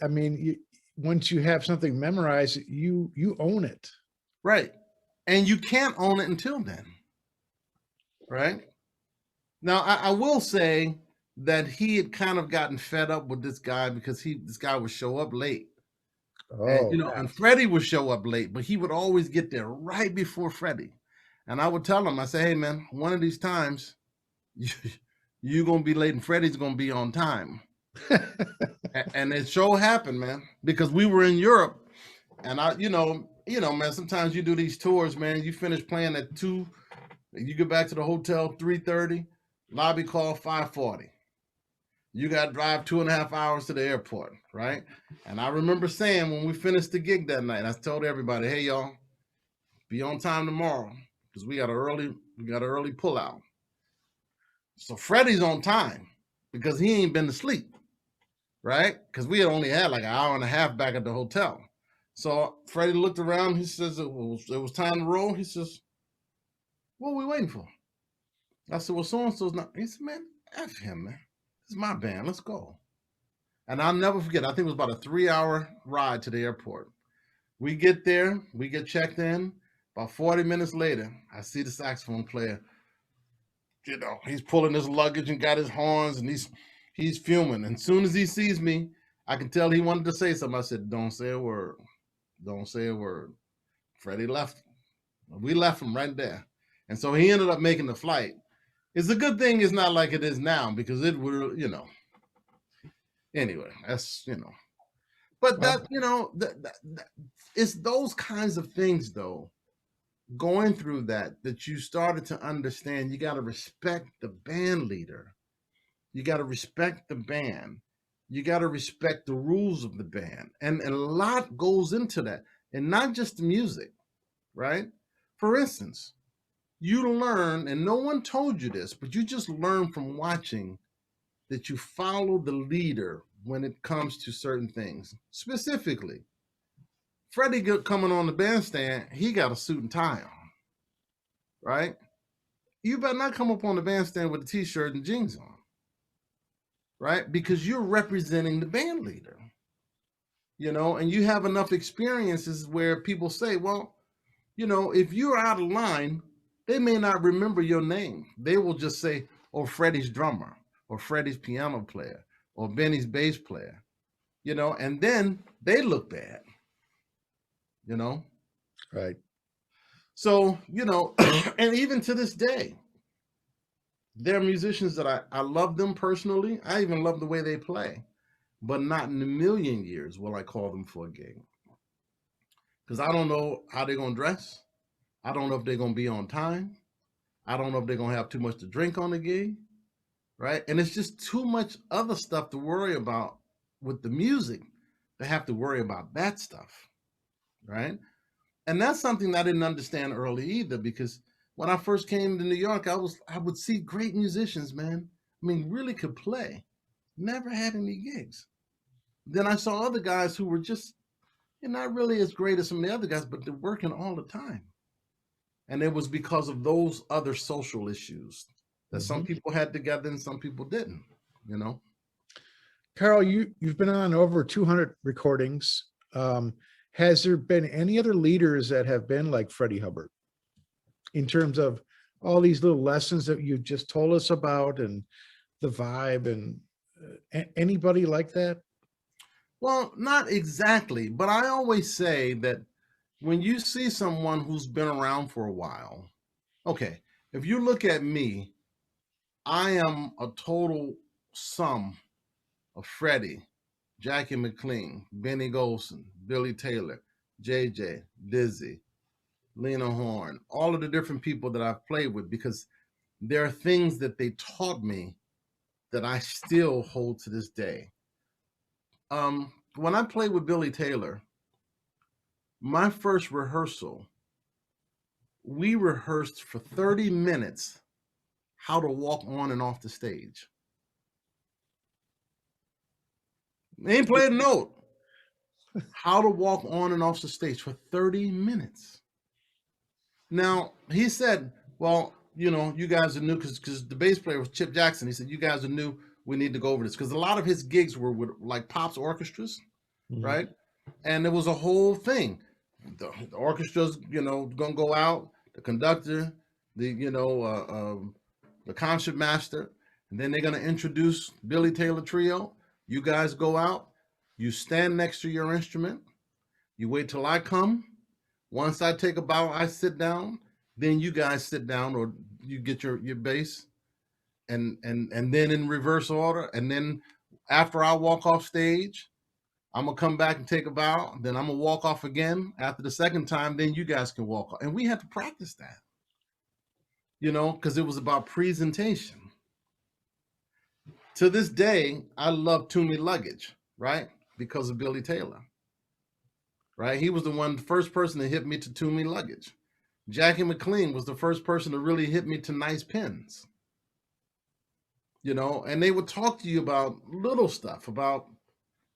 I mean, once you have something memorized, you own it. Right. And you can't own it until then. Right. Now, I will say that he had kind of gotten fed up with this guy because this guy would show up late. And Oh, and Freddie would show up late, but he would always get there right before Freddie. And I would tell him, I say, "Hey man, one of these times you're gonna be late and Freddie's gonna be on time." And it sure happened, man, because we were in Europe, and man, sometimes you do these tours, man. You finish playing at 2, you get back to the hotel 3:30, lobby call 5:40. You got to drive 2.5 hours to the airport, right? And I remember saying when we finished the gig that night, I told everybody, "Hey y'all, be on time tomorrow because we got an early pullout." So Freddie's on time because he ain't been to sleep, right? Because we had only had like an hour and a half back at the hotel. So Freddie looked around. He says it was time to roll. He says, "What are we waiting for?" I said, "Well, so-and-so's not." He said, "Man, F him, man. This is my band. Let's go." And I'll never forget, I think it was about a 3-hour ride to the airport. We get there, we get checked in. About 40 minutes later, I see the saxophone player. He's pulling his luggage and got his horns and he's fuming. And as soon as he sees me, I can tell he wanted to say something. I said, "Don't say a word. Don't say a word." Freddie left. We left him right there. And so he ended up making the flight. It's a good thing it's not like it is now because it would, anyway, that's, but well, it's those kinds of things though, going through that you started to understand you got to respect the band leader. You got to respect the band. You got to respect the rules of the band. And a lot goes into that. And not just the music, right? For instance, you learn, and no one told you this, but you just learn from watching that you follow the leader when it comes to certain things. Specifically, Freddie coming on the bandstand, he got a suit and tie on, right? You better not come up on the bandstand with a t-shirt and jeans on, right? Because you're representing the band leader, and you have enough experiences where people say, "Well, if you're out of line, they may not remember your name. They will just say, 'Oh, Freddie's drummer,' or 'Freddie's piano player,' or 'Benny's bass player,' and then they look bad, right. So, and even to this day, there are musicians that I love them personally. I even love the way they play, but not in a million years will I call them for a gig. Because I don't know how they're going to dress. I don't know if they're going to be on time. I don't know if they're going to have too much to drink on the gig, right? And it's just too much other stuff to worry about with the music to have to worry about that stuff, right? And that's something I didn't understand early either, because when I first came to New York, I would see great musicians, man. I mean, really could play. Never had any gigs. Then I saw other guys who were just not really as great as some of the other guys, but they're working all the time. And it was because of those other social issues that some people had together and some people didn't, Carl, you've been on over 200 recordings. Has there been any other leaders that have been like Freddie Hubbard in terms of all these little lessons that you just told us about and the vibe, and anybody like that? Well, not exactly, but I always say that when you see someone who's been around for a while, okay, if you look at me, I am a total sum of Freddie, Jackie McLean, Benny Golson, Billy Taylor, JJ, Dizzy, Lena Horne, all of the different people that I've played with, because there are things that they taught me that I still hold to this day. When I played with Billy Taylor, my first rehearsal, we rehearsed for 30 minutes how to walk on and off the stage. They ain't played a note. How to walk on and off the stage for 30 minutes. Now, he said, well, you know, you guys are new, because the bass player was Chip Jackson. He said, you guys are new. We need to go over this. Because a lot of his gigs were with like Pop's orchestras, right? And it was a whole thing. The orchestra's, you know, gonna go out, the conductor, the concert master, and then they're gonna introduce Billy Taylor Trio. You guys go out, you stand next to your instrument, you wait till I come. Once I take a bow, I sit down, then you guys sit down, or you get your bass, and then in reverse order. And then after I walk off stage, I'm gonna come back and take a bow. Then I'm gonna walk off again. After the second time, then you guys can walk off. And we had to practice that, you know, because it was about presentation. To this day, I love Toomey Luggage, right? Because of Billy Taylor, right? He was the first person to hit me to Toomey Luggage. Jackie McLean was the first person to really hit me to Nice Pins, you know, and they would talk to you about little stuff, about,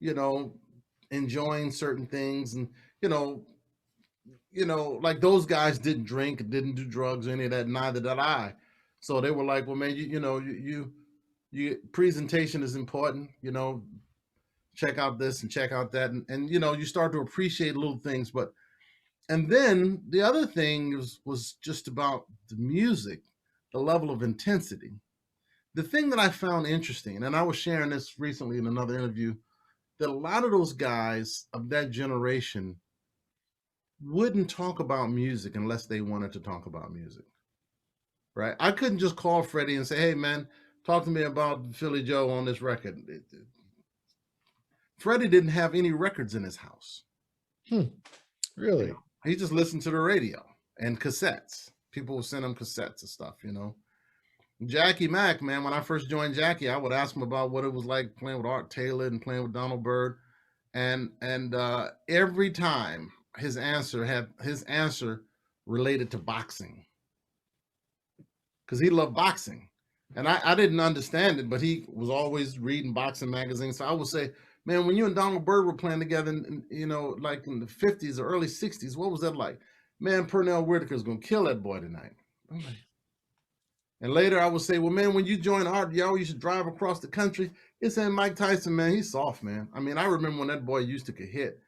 you know, enjoying certain things. And, you know, like those guys didn't drink, didn't do drugs or any of that, neither did I. So they were like, well, man, you presentation is important, you know, check out this and check out that. And you know, you start to appreciate little things. And then the other thing was just about the music, the level of intensity. The thing that I found interesting, and I was sharing this recently in another interview, that a lot of those guys of that generation wouldn't talk about music unless they wanted to talk about music, right? I couldn't just call Freddie and say, hey, man, talk to me about Philly Joe on this record. Freddie didn't have any records in his house. Really? You know, he just listened to the radio and cassettes. People would send him cassettes and stuff, you know. Jackie Mack, man, when I first joined Jackie, I would ask him about what it was like playing with Art Taylor and playing with Donald Byrd. And every time his answer related to boxing, because he loved boxing. And I didn't understand it, but he was always reading boxing magazines. So I would say, man, when you and Donald Byrd were playing together, you know, like in the 50s or early 60s, what was that like? Man, Pernell Whitaker's going to kill that boy tonight. And later I would say, well, man, when you join Art, y'all used to drive across the country. It's saying Mike Tyson, man, he's soft, man. I mean, I remember when that boy used to get hit.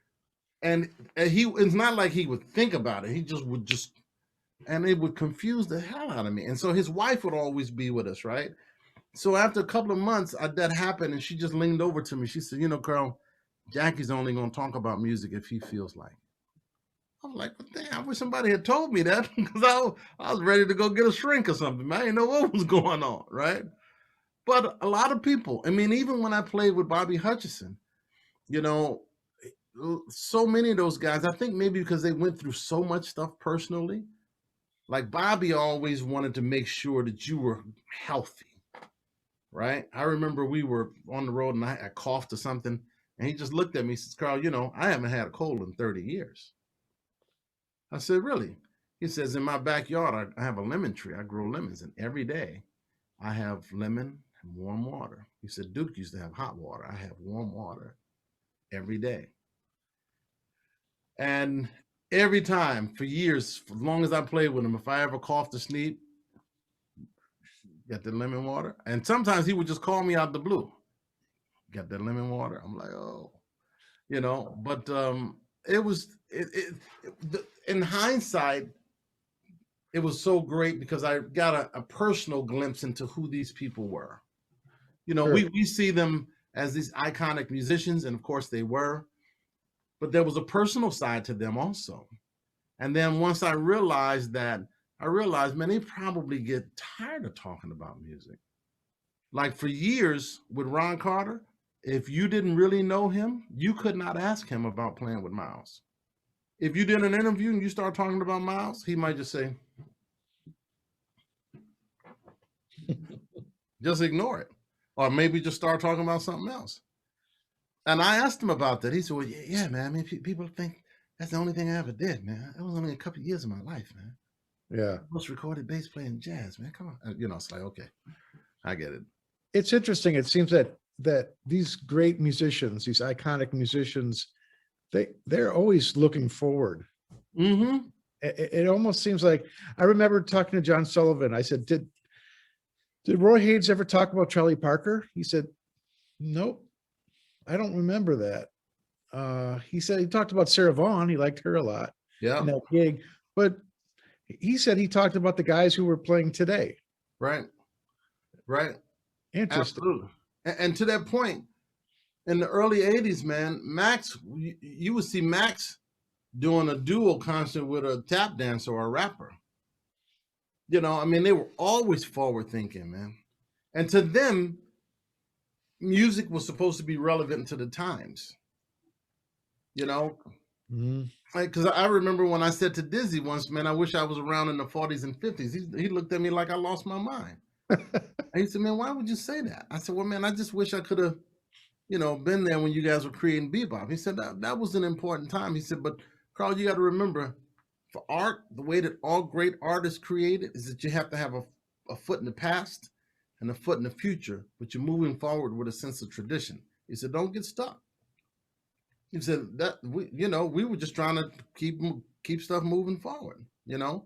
And it's not like he would think about it. He just would and it would confuse the hell out of me. And so his wife would always be with us, right? So after a couple of months, that happened, and she just leaned over to me. She said, you know, Carl, Jackie's only going to talk about music if he feels like. I was like, well, damn, I wish somebody had told me that, because I was ready to go get a shrink or something, man. I didn't know what was going on, right? But a lot of people, I mean, even when I played with Bobby Hutcherson, you know, so many of those guys, I think maybe because they went through so much stuff personally, like Bobby always wanted to make sure that you were healthy, right? I remember we were on the road and I coughed or something, and he just looked at me and says, Carl, you know, I haven't had a cold in 30 years. I said, really? He says, in my backyard, I have a lemon tree. I grow lemons, and every day I have lemon and warm water. He said, Duke used to have hot water. I have warm water every day. And every time for years, as long as I played with him, if I ever coughed or sneezed, got the lemon water. And sometimes he would just call me out the blue. Got that lemon water. I'm like, oh, you know, but in hindsight, it was so great because I got a personal glimpse into who these people were. You know, sure. we see them as these iconic musicians, and of course they were, but there was a personal side to them also. And then once I realized, man, they probably get tired of talking about music. Like for years with Ron Carter, if you didn't really know him, you could not ask him about playing with Miles. If you did an interview and you start talking about Miles, he might just say, Just ignore it. Or maybe just start talking about something else. And I asked him about that. He said, well, yeah, man. I mean, people think that's the only thing I ever did, man. It was only a couple of years of my life, man. Yeah. Most recorded bass playing jazz, man. Come on. You know, it's like, okay, I get it. It's interesting. It seems that these great musicians, these iconic musicians, they're always looking forward. Mm-hmm. It almost seems like, I remember talking to John Sullivan. I said, did Roy Haynes ever talk about Charlie Parker? He said, nope, I don't remember that. He said he talked about Sarah Vaughan. He liked her a lot Yeah. in that gig, but he said he talked about the guys who were playing today. Right. Right. Interesting. Absolutely. And to that point, in the early 80s, man, Max, you would see Max doing a duo concert with a tap dancer or a rapper. You know, I mean, they were always forward thinking, man. And to them, music was supposed to be relevant to the times. You know, because I remember when I said to Dizzy once, man, I wish I was around in the 40s and 50s. He looked at me like I lost my mind. And he said, man, why would you say that? I said, well, man, I just wish I could have, you know, been there when you guys were creating bebop. He said, that was an important time. He said, but Carl, you got to remember, for art, the way that all great artists created is that you have to have a foot in the past and a foot in the future, but you're moving forward with a sense of tradition. He said, don't get stuck. He said that we were just trying to keep stuff moving forward, you know.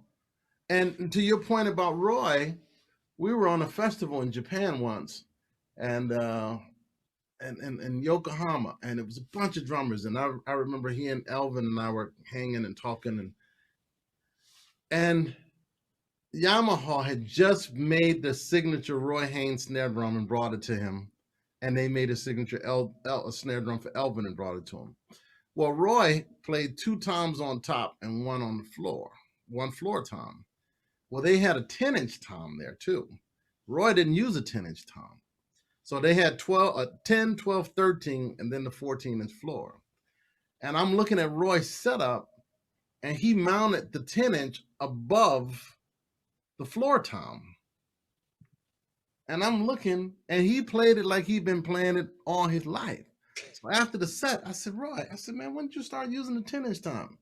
And to your point about Roy, we were on a festival in Japan once, and in Yokohama, and it was a bunch of drummers, and I remember he and Elvin and I were hanging and talking, and Yamaha had just made the signature Roy Haynes snare drum and brought it to him, and they made a signature a snare drum for Elvin and brought it to him. Well, Roy played 2 toms on top and 1 on the floor, 1 floor tom. Well, they had a 10-inch tom there too. Roy didn't use a 10-inch tom. So they had 10, 12, 13, and then the 14-inch floor. And I'm looking at Roy's setup, and he mounted the 10-inch above the floor tom. And I'm looking, and he played it like he'd been playing it all his life. So after the set, I said, Roy, I said, man, when did you start using the 10-inch tom?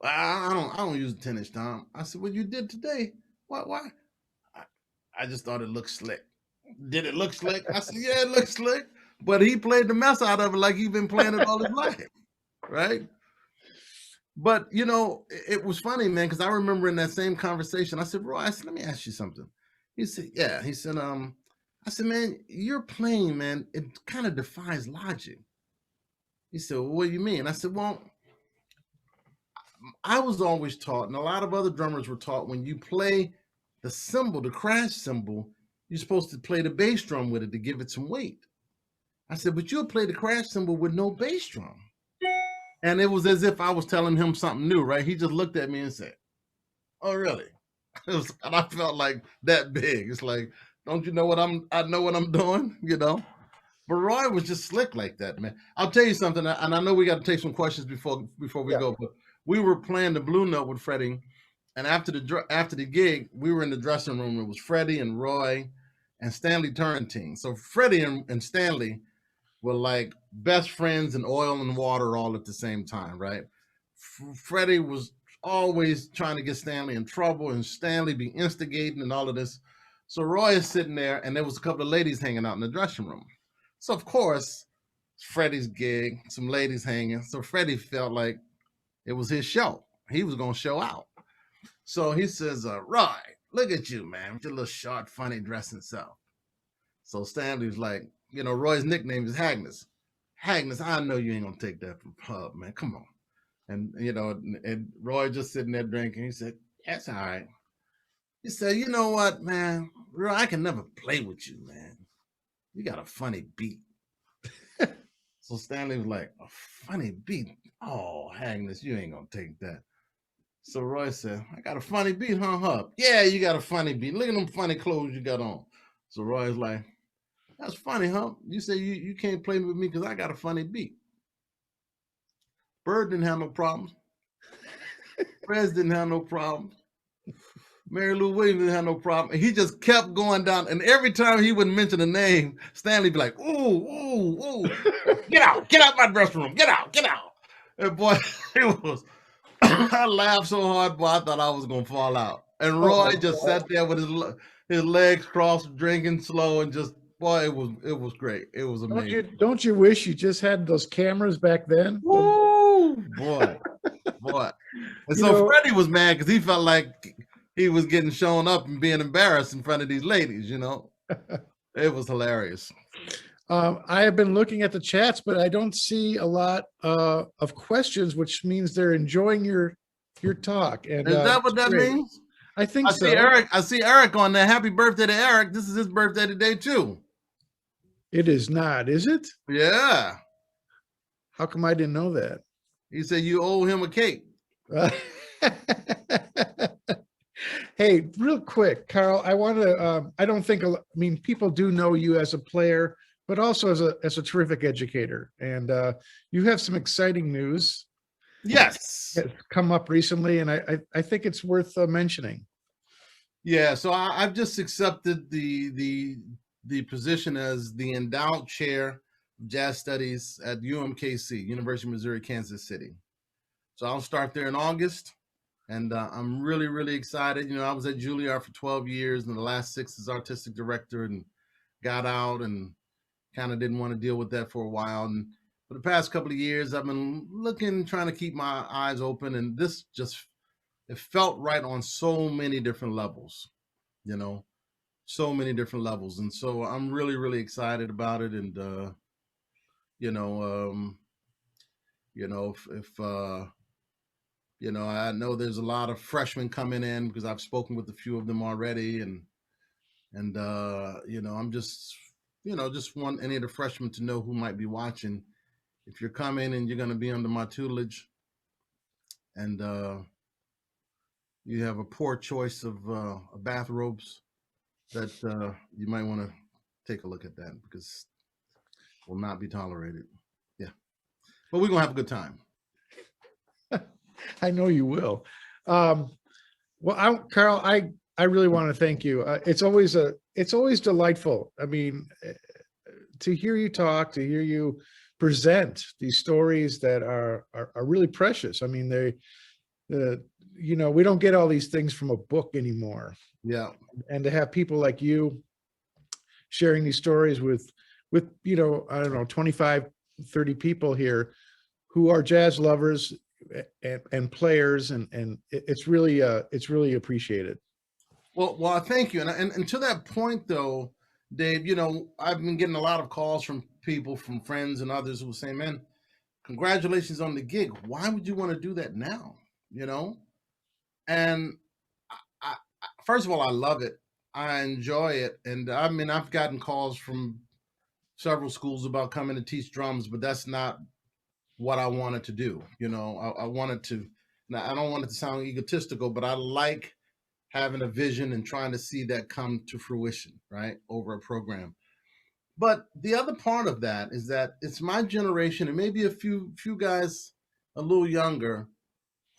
Well, I don't use the 10-inch tom. I said, well, you did today. Why? I just thought it looked slick. Did it look slick? I said, yeah, it looks slick. But he played the mess out of it like he'd been playing it all his life, right? But, you know, it was funny, man, because I remember in that same conversation, I said, Roy, I said, let me ask you something. He said, yeah. He said, I said, man, you're playing, man, it kind of defies logic. He said, well, what do you mean? I said, well, I was always taught, and a lot of other drummers were taught, when you play the cymbal, the crash cymbal, you're supposed to play the bass drum with it to give it some weight. I said, but you'll play the crash cymbal with no bass drum. And it was as if I was telling him something new, right? He just looked at me and said, oh, really? And I felt like that big. It's like, don't you know I know what I'm doing, you know? But Roy was just slick like that, man. I'll tell you something, and I know we got to take some questions before we go, but we were playing the Blue Note with Freddie, and after the gig, we were in the dressing room. It was Freddie and Roy and Stanley Turrentine. So Freddie and Stanley were like best friends in oil and water all at the same time, right? Freddie was always trying to get Stanley in trouble, and Stanley be instigating and all of this. So Roy is sitting there, and there was a couple of ladies hanging out in the dressing room. So of course, Freddie's gig, some ladies hanging. So Freddie felt like it was his show. He was gonna show out. So he says, Roy, look at you, man, with your little short, funny dressing self. So Stanley's like, you know, Roy's nickname is Hagness. Hagness, I know you ain't gonna take that from pub, man. Come on. And you know, and Roy just sitting there drinking. He said, that's all right. He said, you know what, man? Roy, I can never play with you, man. You got a funny beat. So Stanley was like, a funny beat? Oh, Hagness, you ain't gonna take that. So Roy said, I got a funny beat, huh? Yeah, you got a funny beat. Look at them funny clothes you got on. So Roy's like, that's funny, huh? You say you can't play with me because I got a funny beat. Bird didn't have no problems. Prez didn't have no problems. Mary Lou Williams didn't have no problem. And he just kept going down. And every time he would mention a name, Stanley be like, ooh, ooh, ooh, get out my dressing room. Get out. And boy, it was, I laughed so hard, boy, I thought I was going to fall out. And Roy just sat there with his legs crossed, drinking slow, and just, boy, it was great. It was amazing. Don't you wish you just had those cameras back then? Woo, boy. And so Freddie was mad because he felt like he was getting shown up and being embarrassed in front of these ladies, you know. It was hilarious. I have been looking at the chats, but I don't see a lot of questions, which means they're enjoying your talk. And is that what that means? I think so. I see Eric on there. Happy birthday to Eric. This is his birthday today too. It is not, is it? Yeah. How come I didn't know that? He said you owe him a cake. Hey, real quick, Carl, I want to, I don't think, I mean, people do know you as a player, but also as a terrific educator. And you have some exciting news. Yes. That's come up recently, and I think it's worth mentioning. Yeah, so I've just accepted the position as the endowed chair of jazz studies at UMKC, University of Missouri, Kansas City. So I'll start there in August. And I'm really, really excited. You know, I was at Juilliard for 12 years and the last 6 as artistic director, and got out and kind of didn't want to deal with that for a while. And for the past couple of years, I've been trying to keep my eyes open. And this it felt right on so many different levels, you know, so many different levels. And so I'm really, really excited about it. And, I know there's a lot of freshmen coming in because I've spoken with a few of them already, and I'm just want any of the freshmen to know who might be watching. If you're coming and you're going to be under my tutelage, and you have a poor choice of bathrobes, that you might want to take a look at that because it will not be tolerated. Yeah, but we're gonna have a good time. I know you will. Well, Carl, I really want to thank you. It's always delightful. I mean, to hear you talk, to hear you present these stories that are really precious. I mean, we don't get all these things from a book anymore. Yeah. And to have people like you sharing these stories with I don't know, 25, 30 people here who are jazz lovers and players, and it's really appreciated. Well, thank you. And to that point though, Dave, I've been getting a lot of calls from people, from friends and others who were saying, man, congratulations on the gig. Why would you want to do that now? And first of all, I love it. I enjoy it. And I mean, I've gotten calls from several schools about coming to teach drums, but that's not what I wanted to do. I wanted to, now I don't want it to sound egotistical, but I like having a vision and trying to see that come to fruition, right, over a program. But the other part of that is that it's my generation and maybe a few guys a little younger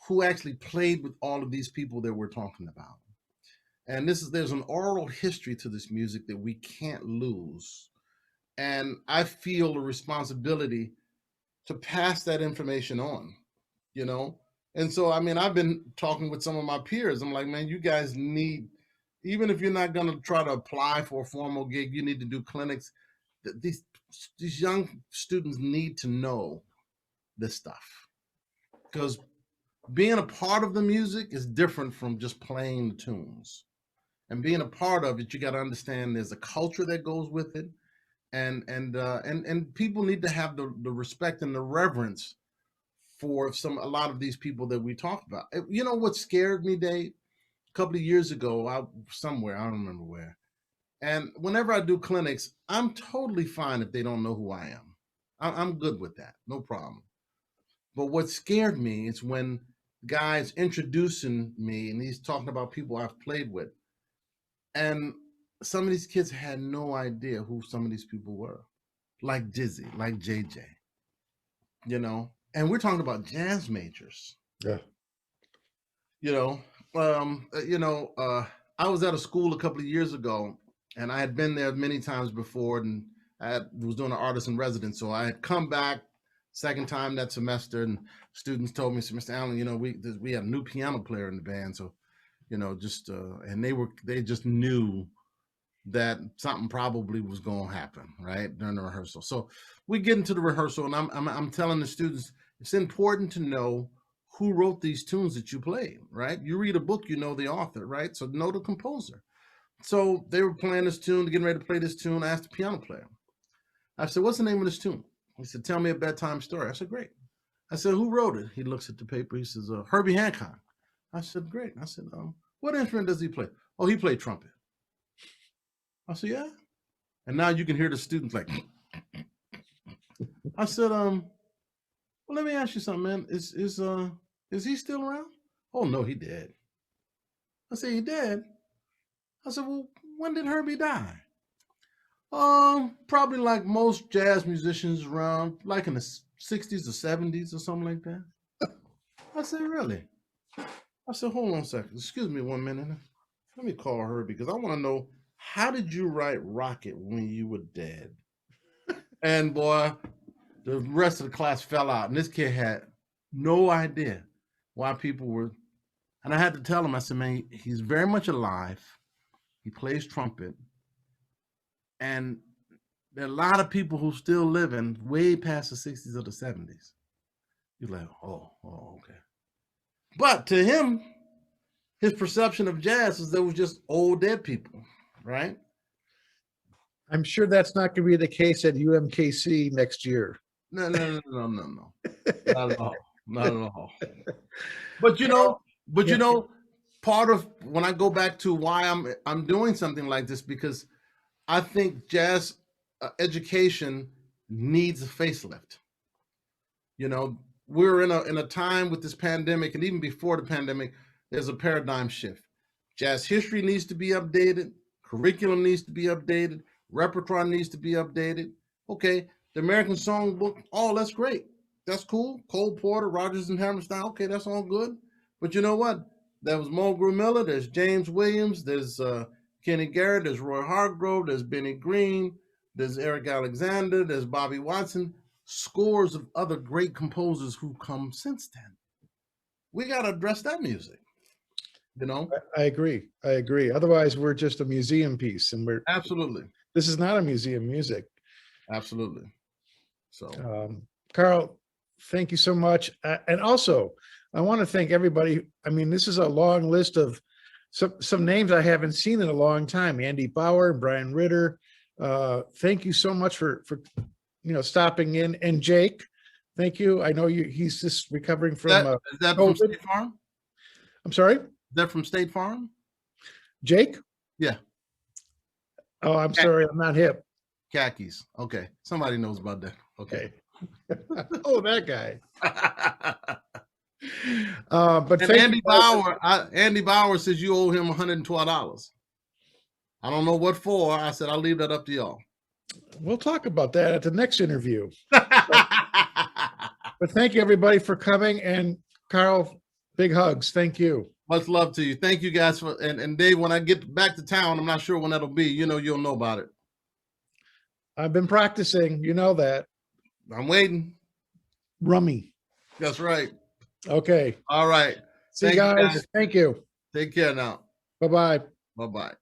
who actually played with all of these people that we're talking about. And there's an oral history to this music that we can't lose. And I feel a responsibility to pass that information on, And so, I mean, I've been talking with some of my peers. I'm like, man, you guys need, even if you're not going to try to apply for a formal gig, you need to do clinics. These young students need to know this stuff, because being a part of the music is different from just playing the tunes. And being a part of it, you got to understand there's a culture that goes with it. And people need to have the respect and the reverence for a lot of these people that we talk about. You know what scared me, Dave? A couple of years ago, I don't remember where. And whenever I do clinics, I'm totally fine if they don't know who I am. I'm good with that, no problem. But what scared me is when guys introducing me and he's talking about people I've played with, and some of these kids had no idea who some of these people were, like Dizzy, like JJ, and we're talking about jazz majors. Yeah. I was at a school a couple of years ago, and I had been there many times before, and was doing an artist in residence. So I had come back second time that semester, and students told me, so Mr. Allen, we had a new piano player in the band. So, and they just knew that something probably was going to happen, right, during the rehearsal. So we get into the rehearsal, and I'm telling the students, it's important to know who wrote these tunes that you played, right? You read a book, you know the author, right? So know the composer. So they were playing this tune, getting ready to play this tune. I asked the piano player. I said, what's the name of this tune? He said, tell me a bedtime story. I said, great. I said, who wrote it? He looks at the paper. He says, Herbie Hancock. I said, great. I said, what instrument does he play? Oh, he played trumpet. I said, yeah. And now you can hear the students like, I said, well, let me ask you something, man. Is he still around? Oh, no, he dead. I said, he dead? I said, well, when did Herbie die? Probably like most jazz musicians around, like in the 60s or 70s or something like that. I said, really? I said, hold on a second. Excuse me 1 minute. Let me call Herbie because I want to know, how did you write Rocket when you were dead? And boy, the rest of the class fell out. And this kid had no idea why people were. And I had to tell him, I said, man, he's very much alive. He plays trumpet. And there are a lot of people who still living way past the 60s or the 70s. You're like, oh, okay. But to him, his perception of jazz is there was just old dead people, right? I'm sure that's not going to be the case at UMKC next year. No. Not at all. Not at all. But part of when I go back to why I'm doing something like this, because I think jazz education needs a facelift. We're in a time with this pandemic, and even before the pandemic, there's a paradigm shift. Jazz history needs to be updated. Curriculum needs to be updated. Repertoire needs to be updated. Okay, the American Songbook, oh, that's great. That's cool. Cole Porter, Rodgers and Hammerstein, okay, that's all good. But you know what? There was Mulgrew Miller, there's James Williams, there's Kenny Garrett, there's Roy Hargrove, there's Benny Green, there's Eric Alexander, there's Bobby Watson, scores of other great composers who come since then. We got to address that music, I agree. Otherwise, we're just a museum piece, and absolutely. This is not a museum music. Absolutely. So, Carl, thank you so much. And also, I want to thank everybody. I mean, this is a long list of some names I haven't seen in a long time. Andy Bauer, Brian Ritter. Thank you so much for stopping in. And Jake, thank you. I know he's just recovering from is that from State Farm? I'm sorry? Is that from State Farm? Jake? Yeah. Oh, I'm sorry. I'm not hip. Khakis. Okay. Somebody knows about that. Okay. Oh, that guy. But Andy Bauer says you owe him $112. I don't know what for. I said, I'll leave that up to y'all. We'll talk about that at the next interview. But thank you, everybody, for coming. And Carl, big hugs. Thank you. Much love to you. Thank you guys and Dave, when I get back to town, I'm not sure when that'll be. You'll know about it. I've been practicing. You know that. I'm waiting. Rummy. That's right. Okay. All right. See you guys. Thank you. Take care now. Bye-bye. Bye-bye.